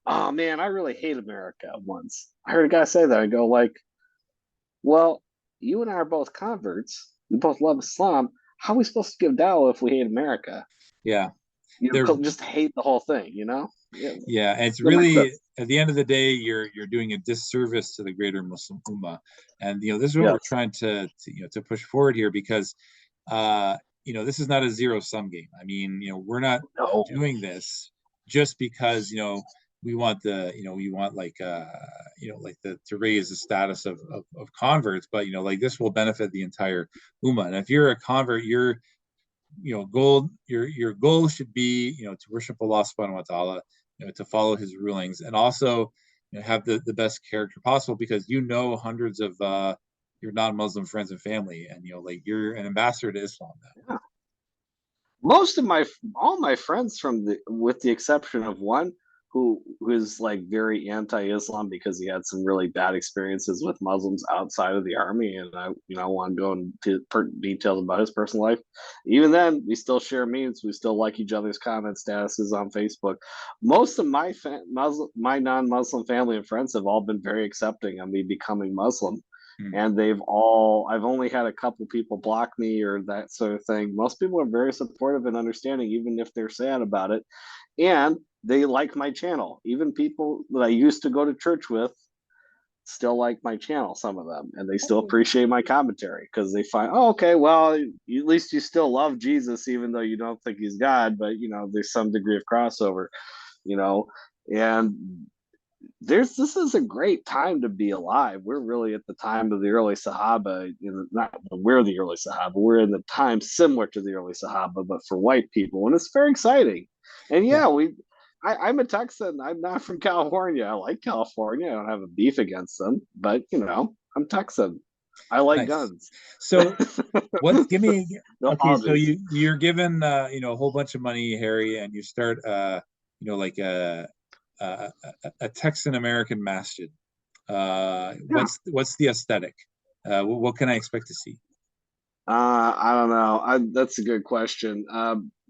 "Oh man, I really hate America." Once I heard a guy say that. I go like, "Well, you and I are both converts. We both love Islam. How are we supposed to give dawah if we hate America? Yeah. They're Just hate the whole thing. Yeah, Yeah, it's that makes really sense. at the end of the day, you're doing a disservice to the greater Muslim Ummah, and this is what we're Yes. trying to push forward here because this is not a zero sum game. I mean, we're not No. doing this just because we want like like to raise the status of converts, but like this will benefit the entire ummah. And if you're a convert, your goal should be to worship Allah subhanahu wa ta'ala, to follow his rulings, and also have the best character possible, because hundreds of your non-Muslim friends and family, and like you're an ambassador to Islam now. Yeah. Most of my all my friends from the with the exception of one who is like very anti-Islam because he had some really bad experiences with Muslims outside of the army, and I want to go into details about his personal life. Even then, we still share memes, we still like each other's comment statuses on Facebook. Most of my non-Muslim family and friends have all been very accepting of me becoming Muslim, and I've only had a couple people block me or that sort of thing. Most people are very supportive and understanding, even if they're sad about it, and they like my channel. Even people that I used to go to church with still like my channel, some of them, and they still appreciate my commentary because they find, oh, okay, well, at least you still love Jesus even though you don't think he's God, but there's some degree of crossover, and this is a great time to be alive. We're really at the time of the early Sahaba. Not we're the early Sahaba. We're in the time similar to the early Sahaba, but for white people, and it's very exciting. And Yeah. I'm a Texan. I'm not from California. I like California. I don't have a beef against them, but I'm Texan. I like Nice. guns. So give me No okay, so apologies. you're given a whole bunch of money, Harry, and you start like a Texan American masjid. Yeah. What's the aesthetic? What can I expect to see? I don't know. That's a good question.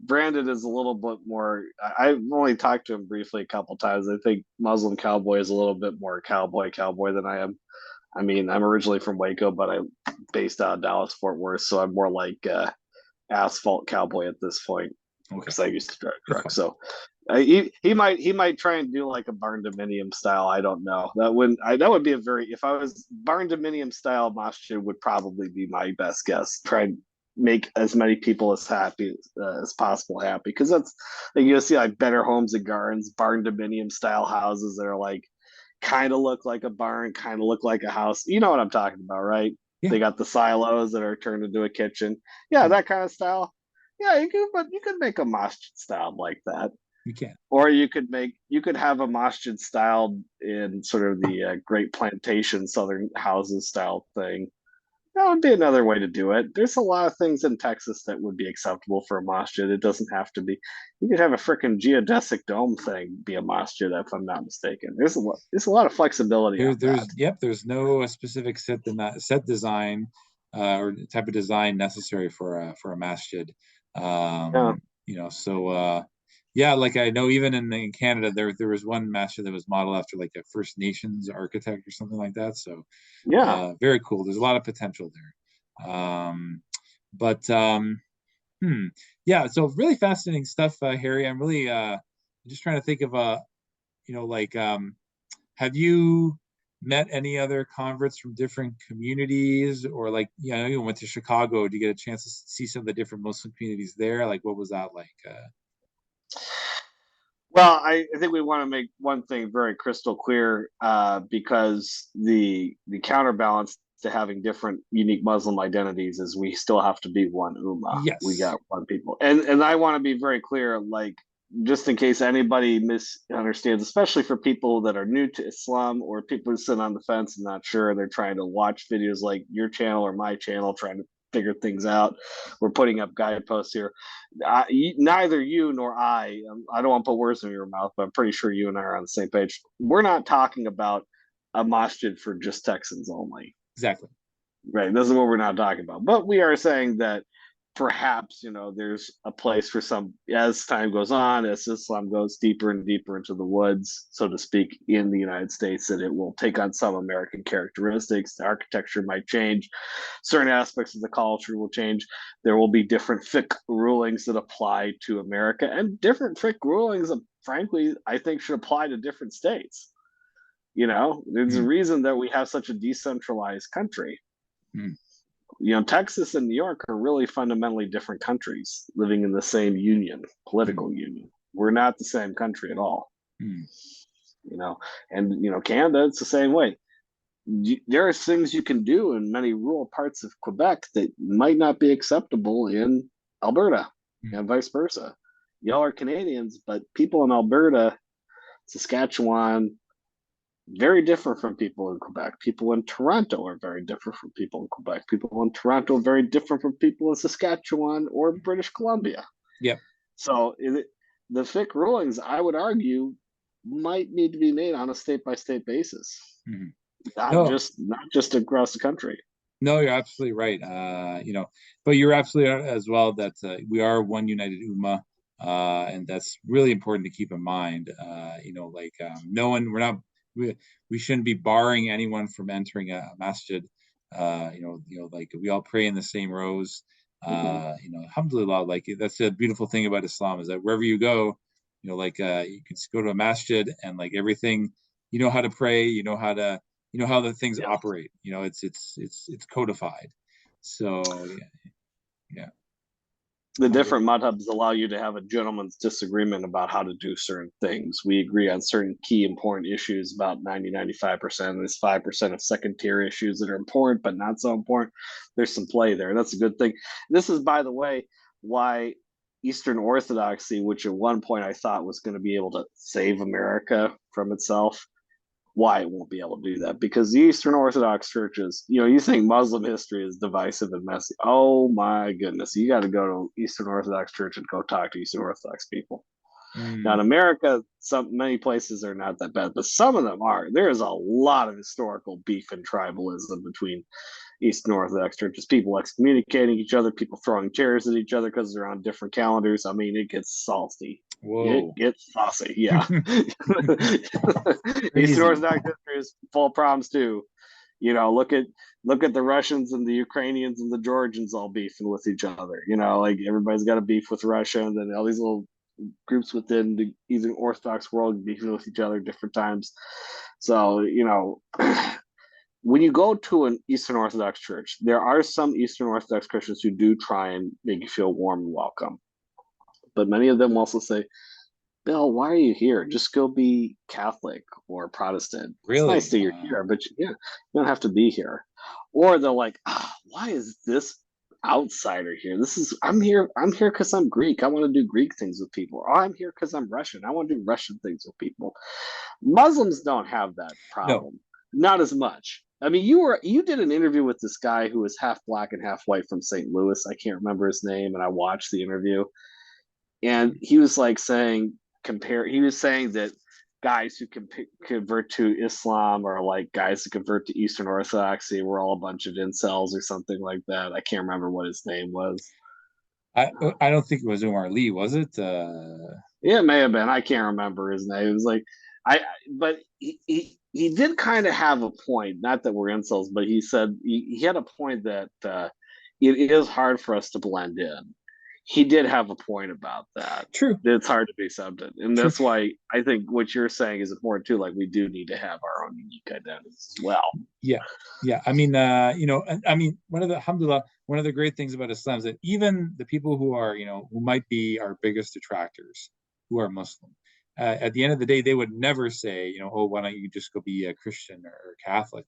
Brandon is a little bit more. I've only talked to him briefly a couple times. I think Muslim Cowboy is a little bit more cowboy than I am. I mean, I'm originally from Waco, but I'm based out of Dallas Fort Worth, so I'm more like asphalt cowboy at this point Okay, because I used to drive that's trucks. fine. So he might try and do like a barn dominium style. I don't know. That would be a very, if I was barn dominium style masjid would probably be my best guess. Try and make as many people as happy as possible happy, because that's like you'll see like better homes and gardens, barn dominium style houses that are like kind of look like a barn, kind of look like a house. You know what I'm talking about, right? Yeah. They got the silos that are turned into a kitchen. Yeah, Mm. that kind of style. Yeah, you could make a masjid style like that, You can. or you could have a masjid styled in sort of the Great Plantation Southern houses style thing. That would be another way to do it. There's a lot of things in Texas that would be acceptable for a masjid. It doesn't have to be. You could have a freaking geodesic dome thing be a masjid, if I'm not mistaken. There's a lot of flexibility on that. There's no specific set design or type of design necessary for a masjid. Yeah, So yeah, like I know even in Canada there was one masjid that was modeled after like a First Nations architect or something like that. So yeah. very cool. There's a lot of potential there. But hmm, yeah, so really fascinating stuff, Harry. I'm really just trying to think of like have you met any other converts from different communities, or like you went to Chicago? Did you get a chance to see some of the different Muslim communities there? Like, what was that like? Well, I think we want to make one thing very crystal clear, because the counterbalance to having different unique Muslim identities is we still have to be one ummah. We Yes. got one people, and I want to be very clear, like just in case anybody misunderstands, especially for people that are new to Islam or people who sit on the fence and not sure, they're trying to watch videos like your channel or my channel, trying to figure things out. We're putting up guideposts here. Neither you nor I don't want to put words in your mouth, but I'm pretty sure you and I are on the same page. We're not talking about a masjid for just Texans only, Exactly. right? This is what we're not talking about. But we are saying that perhaps, there's a place for some, as time goes on, as Islam goes deeper and deeper into the woods, so to speak, in the United States, that it will take on some American characteristics. The architecture might change, certain aspects of the culture will change. There will be different fiqh rulings that apply to America, and different fiqh rulings, frankly, I think should apply to different states. There's a Mm, reason that we have such a decentralized country. mm, Texas and New York are really fundamentally different countries living in the same union, mm, political union. We're not the same country at all. mm. you know, and Canada, it's the same way. There are things you can do in many rural parts of Quebec that might not be acceptable in Alberta, Mm. and vice versa. Y'all are Canadians, but people in Alberta, Saskatchewan, very different from people in Quebec. People in Toronto are very different from people in Quebec. People in Toronto are very different from people in Saskatchewan or British Columbia. Yep. So the FIC rulings, I would argue, might need to be made on a state by state basis, Mhm. not No, just across the country. no, you're absolutely right. But you're absolutely right as well that we are one united Ummah, and that's really important to keep in mind. No one, we shouldn't be barring anyone from entering a masjid. Like we all pray in the same rows. Mm-hmm. Alhamdulillah, like that's a beautiful thing about Islam is that wherever you go, you can go to a masjid and like everything, you know how to pray, you know how the things Yeah. operate. It's codified. So yeah, yeah. The different Alhamdulillah. madhabs allow you to have a gentleman's disagreement about how to do certain things. We agree on certain key important issues about 95%. There's 5% of second tier issues that are important, but not so important. There's some play there. That's a good thing. This is, by the way, why Eastern Orthodoxy, which at one point I thought was going to be able to save America from itself, why it won't be able to do that, because the Eastern Orthodox churches, you think Muslim history is divisive and messy. Oh my goodness, you got to go to Eastern Orthodox church and go talk to Eastern Orthodox people. Now in Mm, America, many places are not that bad, but some of them are. There is a lot of historical beef and tribalism between Eastern Orthodox churches, people excommunicating each other, people throwing chairs at each other because they're on different calendars. I mean, it gets salty. It whoa. gets saucy, yeah. Eastern Crazy. Orthodox history is full of problems too. Look at the Russians and the Ukrainians and the Georgians all beefing with each other. Like everybody's got a beef with Russia, and then all these little groups within the Eastern Orthodox world beefing with each other at different times. So, when you go to an Eastern Orthodox church, there are some Eastern Orthodox Christians who do try and make you feel warm and welcome. But many of them also say, Bill, why are you here? Just go be Catholic or Protestant. It's nice Really? that you're here, but you don't have to be here. Or they're like, why is this outsider here? I'm here because I'm Greek. I want to do Greek things with people. Or I'm here because I'm Russian. I want to do Russian things with people. Muslims don't have that No. problem. Not as much. I mean, you did an interview with this guy who was half black and half white from St. Louis. I can't remember his name, and I watched the interview. And he was like he was saying that guys who convert to Islam or like guys who convert to Eastern Orthodoxy were all a bunch of incels or something like that. I can't remember what his name was. I don't think it was Umar Lee, was it? Yeah, it may have been. I can't remember his name. It was like I but he did kind of have a point. Not that we're incels, but he said he had a point that it is hard for us to blend in. He did have a point about that. True. It's hard to be accepted, and True. that's why I think what you're saying is important too. Like we do need to have our own unique identities as well. Yeah. Yeah. I mean, alhamdulillah, one of the great things about Islam is that even the people who are, who might be our biggest detractors, who are Muslim, at the end of the day, they would never say, oh, why don't you just go be a Christian or Catholic?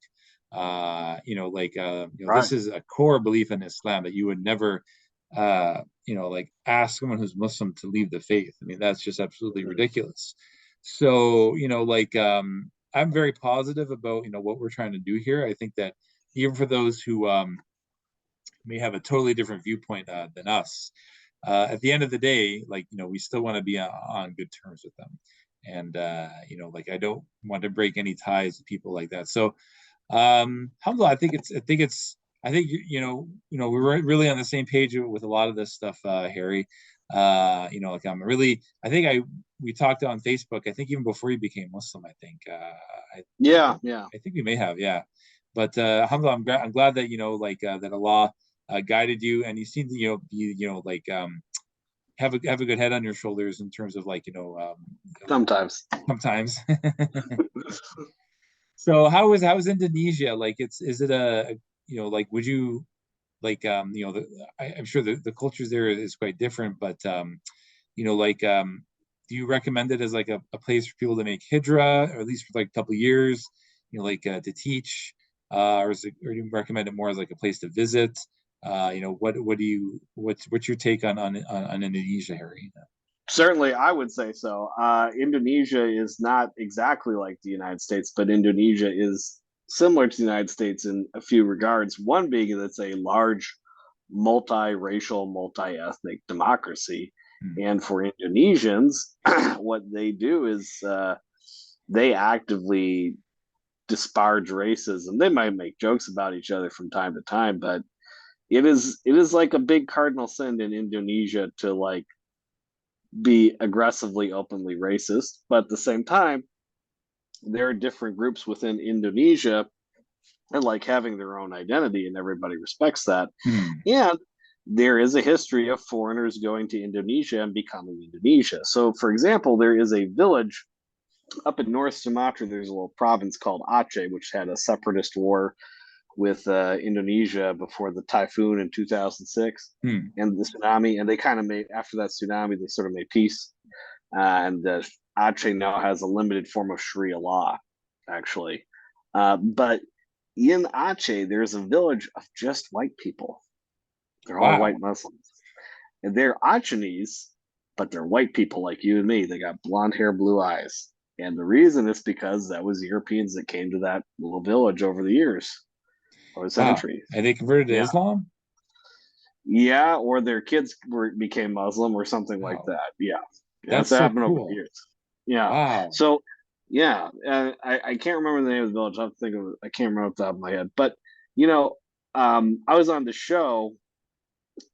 Right. This is a core belief in Islam that you would never, like ask someone who's Muslim to leave the faith. I mean, that's just absolutely Mhm. ridiculous. So, I'm very positive about what we're trying to do here. I think that even for those who may have a totally different viewpoint than us, at the end of the day, we still want to be on good terms with them, and I don't want to break any ties with people like that. So, alhamdulillah, I think we're really on the same page with a lot of this stuff, Harry. I'm really, we talked on Facebook. I think even before you became Muslim, Yeah, yeah. I think we may have, yeah. But alhamdulillah, I'm glad that that Allah guided you, and you seem to be have a good head on your shoulders in terms of Sometimes. sometimes. So how is Indonesia? Like is it a would you I'm sure the cultures there is quite different, but you know like do you recommend it as like a place for people to make hijra, or at least for like a couple of years, like to teach, or do you recommend it more as like a place to visit? What's your take on Indonesia, Harry? Certainly, I would say so. Indonesia is not exactly like the United States, but Indonesia is similar to the United States in a few regards. One being that it's a large, multiracial, multi-ethnic democracy. Hmm. And for Indonesians, what they do is they actively disparage racism. They might make jokes about each other from time to time, but it is like a big cardinal sin in Indonesia to like be aggressively openly racist, but at the same time there are different groups within Indonesia that like having their own identity and everybody respects that. Hmm. And there is a history of foreigners going to Indonesia and becoming Indonesia. So for example, there is a village up in North Sumatra. There's a little province called Aceh which had a separatist war with Indonesia before the typhoon in 2006 Hmm. and the tsunami. And they kind of made, after that tsunami, they sort of made peace. And Aceh now has a limited form of Sharia law, actually. But in Aceh, there's a village of just white people. They're all white Wow. Muslims. And they're Acehnese, but they're white people like you and me. They got blonde hair, blue eyes. And the reason is because that was Europeans that came to that little village over the years, over Wow. centuries. And they converted to Yeah. Islam? Yeah, or their kids became Muslim or something like Wow. that. Yeah, yeah, That's that's so happened over the cool. years. Yeah, Wow. so yeah, I can't remember the name of the village. I'm thinking of it. I can't remember off the top of my head. But you know, I was on the show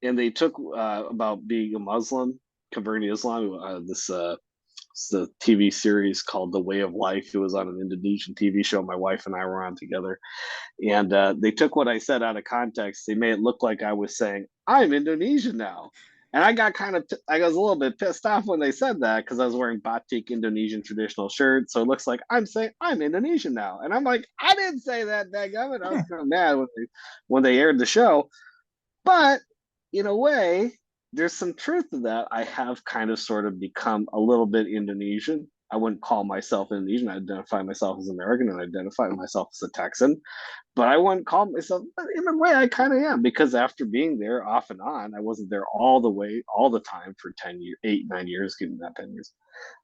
and they took about being a Muslim, converting to Islam. This it's the TV series called The Way of Life. It was on an Indonesian TV show. My wife and I were on together, and they took what I said out of context. They made it look like I was saying I'm Indonesian now, and I got I was a little bit pissed off when they said that because I was wearing batik Indonesian traditional shirt, so it looks like I'm saying I'm Indonesian now, and I'm like I didn't say that, dadgummit. I was kind of mad when they aired the show, but in a way, there's some truth to that. I have kind of sort of become a little bit Indonesian. I wouldn't call myself Indonesian. I identify myself as American and I identify myself as a Texan, but I wouldn't call myself, but in a way, I kind of am because after being there off and on, I wasn't there all the way, all the time for 10 years, 8, 9 years, getting that 10 years.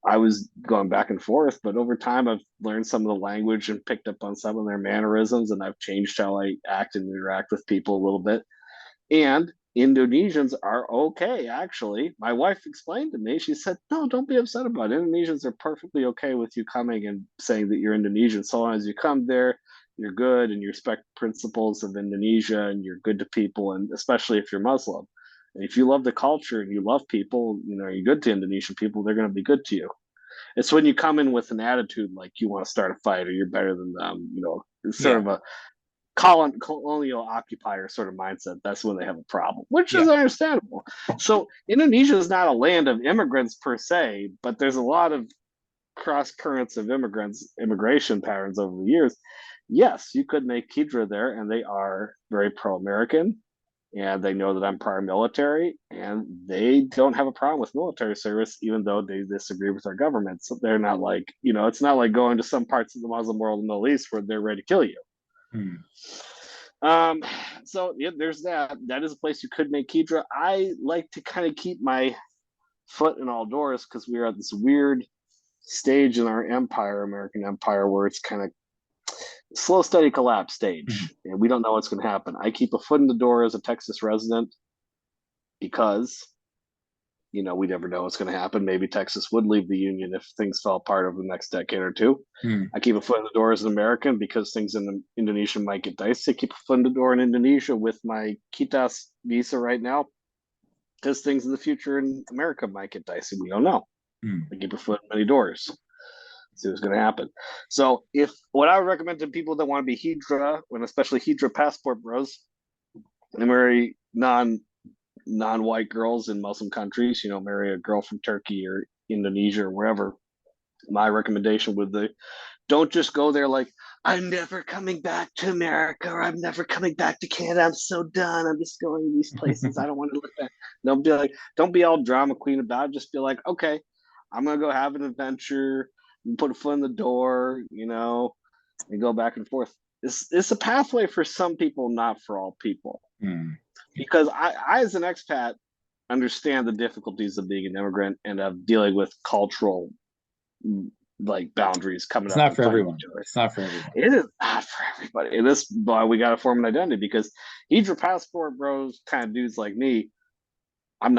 I was going back and forth, but over time, I've learned some of the language and picked up on some of their mannerisms, and I've changed how I act and interact with people a little bit. And Indonesians are okay, actually. My wife explained to me, she said, no, don't be upset about it. Indonesians are perfectly okay with you coming and saying that you're Indonesian. So long as you come there, you're good and you respect principles of Indonesia and you're good to people, and especially if you're Muslim. And if you love the culture and you love people, you're good to Indonesian people, they're going to be good to you. It's when you come in with an attitude like you want to start a fight or you're better than them, it's sort Yeah. of a colonial occupier sort of mindset. That's when they have a problem, which Yeah. is understandable. So Indonesia is not a land of immigrants per se, but there's a lot of cross currents of immigration patterns over the years. Yes, you could make Hydra there, and they are very pro-American, and they know that I'm prior military, and they don't have a problem with military service, even though they disagree with our government. So they're not like, it's not like going to some parts of the Muslim world in the Middle East where they're ready to kill you. Hmm. Um, so yeah, there's that. That is a place you could make Kedra. I like to kind of keep my foot in all doors because we're at this weird stage in our empire, American empire, where it's kind of slow, steady collapse Mhm. stage, and we don't know what's going to happen. I keep a foot in the door as a Texas resident because we never know what's going to happen. Maybe Texas would leave the union if things fell apart over the next decade or two. Hmm. I keep a foot in the door as an American because things in Indonesia might get dicey. I keep a foot in the door in Indonesia with my Kitas visa right now because things in the future in America might get dicey. We don't know. Hmm. I keep a foot in many doors. See what's going to happen. So, if what I would recommend to people that want to be Hydra, and especially Hydra passport bros, and marry non-white girls in Muslim countries, marry a girl from Turkey or Indonesia or wherever. My recommendation would be don't just go there like I'm never coming back to America or I'm never coming back to Canada. I'm so done. I'm just going to these places. I don't want to look back. Don't be all drama queen about it. Just be like, okay, I'm gonna go have an adventure, and put a foot in the door, and go back and forth. It's a pathway for some people, not for all people. Hmm. Because I as an expat understand the difficulties of being an immigrant and of dealing with cultural like boundaries coming It's up not and for fighting everyone. each other. It's not for everyone. It is not for everybody. And this why we gotta form an identity because either passport bros kind of dudes like me, I'm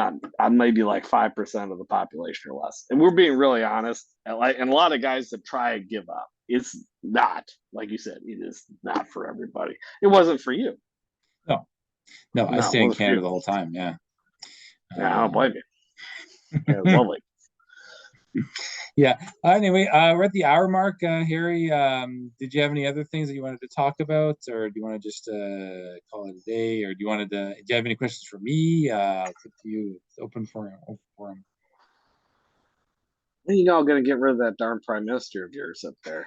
maybe like 5% of the population or less. And we're being really honest. And a lot of guys that try and give up. It's not, like you said, it is not for everybody. It wasn't for you. No, no, I No, it stay in wasn't for Canada you. the whole time. Yeah. Yeah, I don't Um, blame you. It was lovely. yeah. Anyway, we're at the hour mark, Harry. Did you have any other things that you wanted to talk about, or do you want to just call it a day, or do you have any questions for me? It's up to you. It's open for him. When are you all gonna get rid of that darn prime minister of yours up there?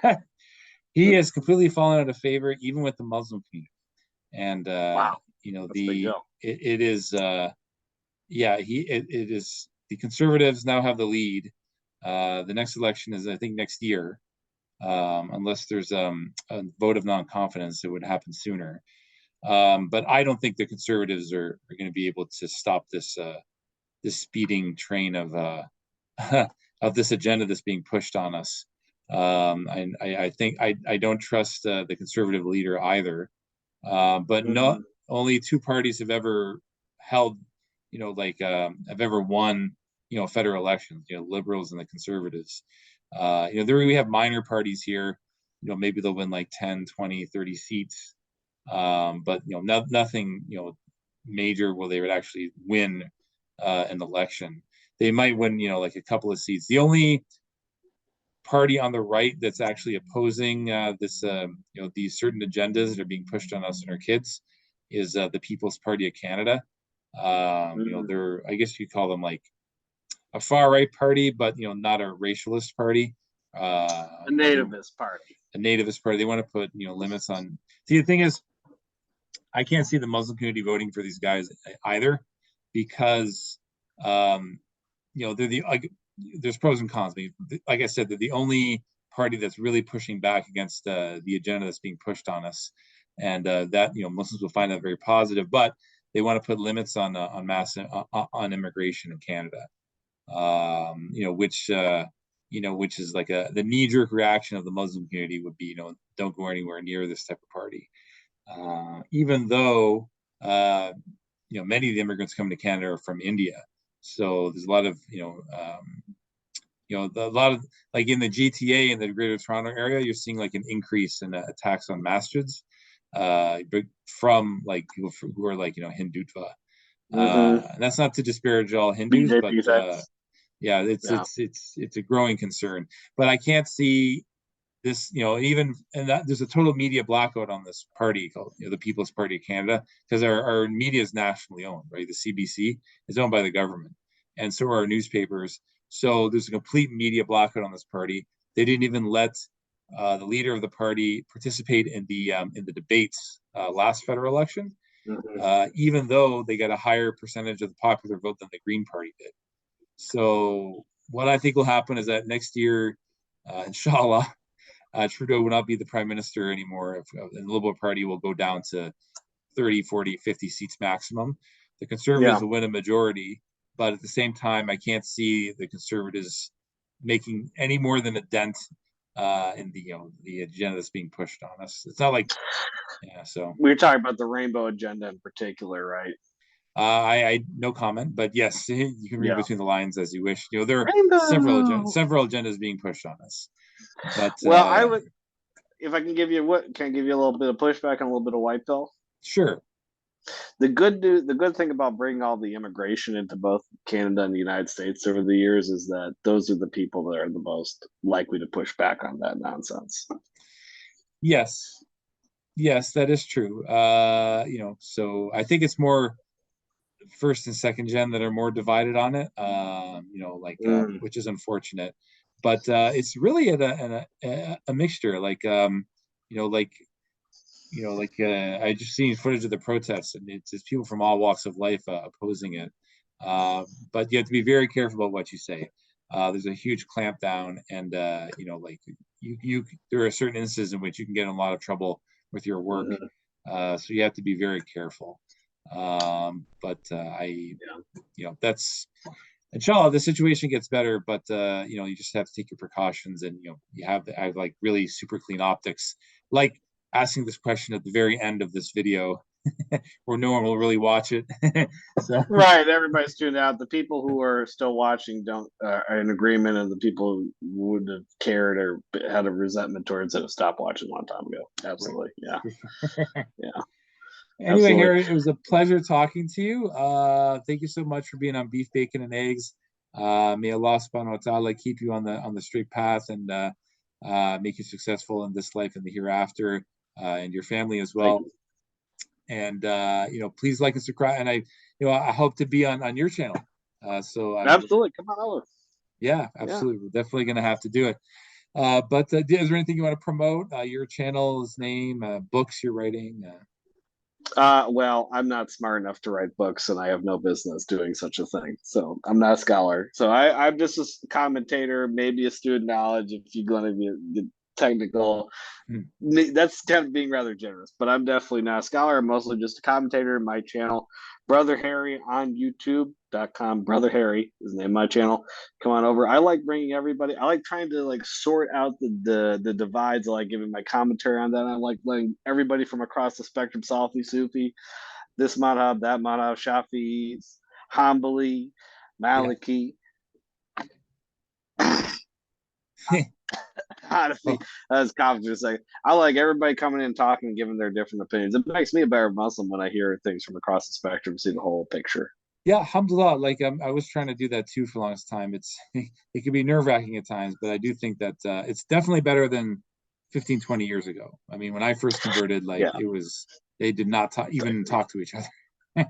He has completely fallen out of favor, even with the Muslim community. And Wow, that's a big the deal. it is yeah, it is the conservatives now have the lead. The next election is, I think, next year, unless there's a vote of non-confidence. It would happen sooner. But I don't think the conservatives are going to be able to stop this speeding train of of this agenda that's being pushed on us. I think I don't trust the conservative leader either. But not Mm, only two parties have ever held, have ever won, federal elections, liberals and the conservatives. There we have minor parties here, maybe they'll win like 10, 20, 30 seats. But, nothing, major where they would actually win an election. They might win, like a couple of seats. The only party on the right that's actually opposing these certain agendas that are being pushed on us and our kids is the People's Party of Canada. mm. They're, I guess you call them like a far right party, but not a racialist party. The They nativist party. a nativist party. They want to put limits on. See, the thing is, I can't see the Muslim community voting for these guys either, because they're there's pros and cons. Like I said, they're the only party that's really pushing back against the agenda that's being pushed on us, and that Muslims will find that very positive. But they want to put limits on mass on immigration in Canada, which is like the knee jerk reaction of the Muslim community would be don't go anywhere near this type of party, even though many of the immigrants coming to Canada are from India. So there's a lot of a lot of, like, in the GTA in the Greater Toronto area, you're seeing like an increase in attacks on masjids, but from like people who are like Hindutva. Mm-hmm. And that's not to disparage all Hindus, but BJP types. yeah, Yeah. it's a growing concern. But I can't see this, even, and that there's a total media blackout on this party called the People's Party of Canada, because our media is nationally owned, right? The CBC is owned by the government, and so are our newspapers. So there's a complete media blackout on this party. They didn't even let the leader of the party participate in the debates last federal election, Mm-hmm. even though they got a higher percentage of the popular vote than the Green Party did. So what I think will happen is that next year, inshallah, Trudeau will not be the prime minister anymore, and the Liberal Party will go down to 30, 40, 50 seats maximum. The Conservatives Yeah. will win a majority, but at the same time, I can't see the Conservatives making any more than a dent in the agenda that's being pushed on us. It's not like, yeah. So We were talking about the rainbow agenda in particular, right? I no comment, but yes, you can read Yeah. between the lines as you wish. There are Rainbow. several agendas being pushed on us, but Well, I would, if I can give you can I give you a little bit of pushback and a little bit of white pill? sure. The good thing about bringing all the immigration into both Canada and the United States over the years is that those are the people that are the most likely to push back on that nonsense. Yes, yes, that is true. So I think it's more first and second gen that are more divided on it. Mm. Which is unfortunate, but it's really a mixture. I just seen footage of the protests, and it's just people from all walks of life opposing it. But you have to be very careful about what you say. there's a huge clampdown, and you know, like there are certain instances in which you can get in a lot of trouble with your work. So you have to be very careful. But you know, that's inshallah the situation gets better, but you know, you just have to take your precautions, and you know, I have like really super clean optics, like asking this question at the very end of this video where no one will really watch it. So Right, everybody's tuned out. The people who are still watching don't are in agreement, and the people who would have cared or had a resentment towards it have stopped watching a long time ago. Absolutely, yeah, yeah, anyway, absolutely. Harry, it was a pleasure talking to you. Thank you so much for being on Beef, Bacon, and Eggs. May Allah subhanahu wa ta'ala keep you on the straight path, and make you successful in this life and the hereafter, and your family as Thank well. you. And you know, please like and subscribe. And you know, I hope to be on your channel. So Absolutely, come on over. yeah, Yeah. absolutely. We're definitely going to have to do it. But is there anything you want to promote? Your channel's name, books you're writing? Well, I'm not smart enough to write books, and I have no business doing such a thing. So I'm not a scholar. So I'm just a commentator, maybe a student knowledge if you're going to be technical. Hmm. That's kind of being rather generous, but I'm definitely not a scholar. I'm mostly just a commentator. My channel, Brother Harry on YouTube.com. Brother Harry is the name of my channel. Come on over. I like bringing everybody. I like trying to like sort out the divides. I like giving my commentary on that. I like letting everybody from across the spectrum, Salafi, Sufi, this madhab, that madhab, Shafi, Hanbali, Yeah. Maliki. Honestly, Oh, that's confident. Like, I like everybody coming in, talking, and giving their different opinions. It makes me a better Muslim when I hear things from across the spectrum, see the whole picture. yeah, alhamdulillah. Like I was trying to do that too for the longest time. It can be nerve-wracking at times, but I do think that it's definitely better than 15, 20 years ago. I mean, when I first converted, like Yeah, it was they did not even talk to each other.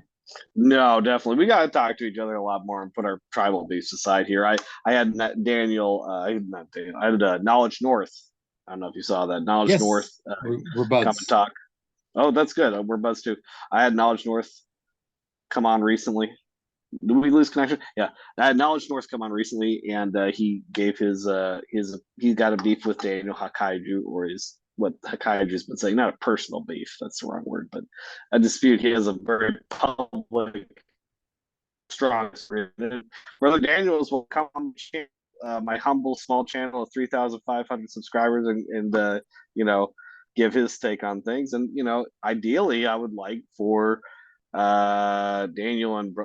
no, definitely. We got to talk to each other a lot more and put our tribal beefs aside here. I had Daniel, not Daniel, I had Knowledge North. I don't know if you saw that. Knowledge North Yes, we're come and buds. talk. Oh, that's good. We're buds too. I had Knowledge North come on recently. Did we lose connection? Yeah, I had Knowledge North come on recently, and he gave his he got a beef with Daniel Hakaiju, or his what Hakaiju's been saying, not a personal beef, that's the wrong word, but a dispute. He has a very public, strong Brother Daniels will come on my humble small channel of 3,500 subscribers, and you know, give his take on things. And you know, ideally, I would like for Daniel and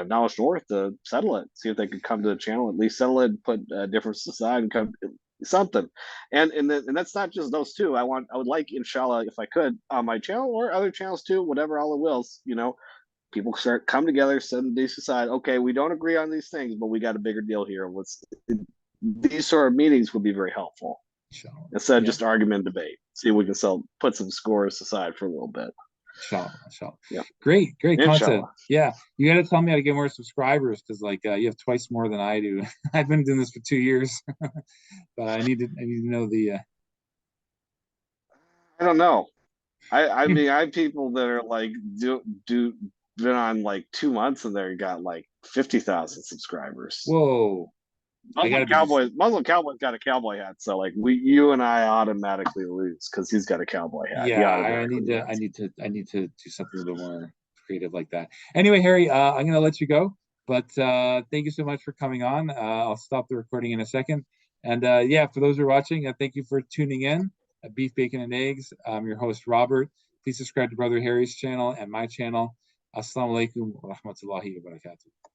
Knowledge North to settle it, see if they could come to the channel, at least settle it, put differences aside, and come something. And that's not just those two. I would like, inshallah, if I could, on my channel or other channels too, whatever Allah wills, you know, people start come together, set these aside. Okay, we don't agree on these things, but we got a bigger deal here. What's these sort of meetings would be very helpful Inshallah. instead of Yeah, just argument debate. See if we can put some scores aside for a little bit. inshallah, inshallah. Yeah, Great content. inshallah. Yeah, you got to tell me how to get more subscribers because like you have twice more than I do. I've been doing this for 2 years, but I need to know the. I don't know. I mean, I have people that are like do been on like 2 months and they got like 50,000 subscribers. Whoa, I got to be just. Muslim Cowboy's got a cowboy hat, so like you and I automatically lose because he's got a cowboy hat. He Yeah, automatically wins. I need to do something a little more creative like that. Anyway, Harry, I'm gonna let you go, but thank you so much for coming on. I'll stop the recording in a second. And yeah, for those who are watching, thank you for tuning in. Beef, Bacon, and Eggs. I'm your host, Robert. Please subscribe to Brother Harry's channel and my channel. Assalamu alaikum wa rahmatullahi wa barakatuh.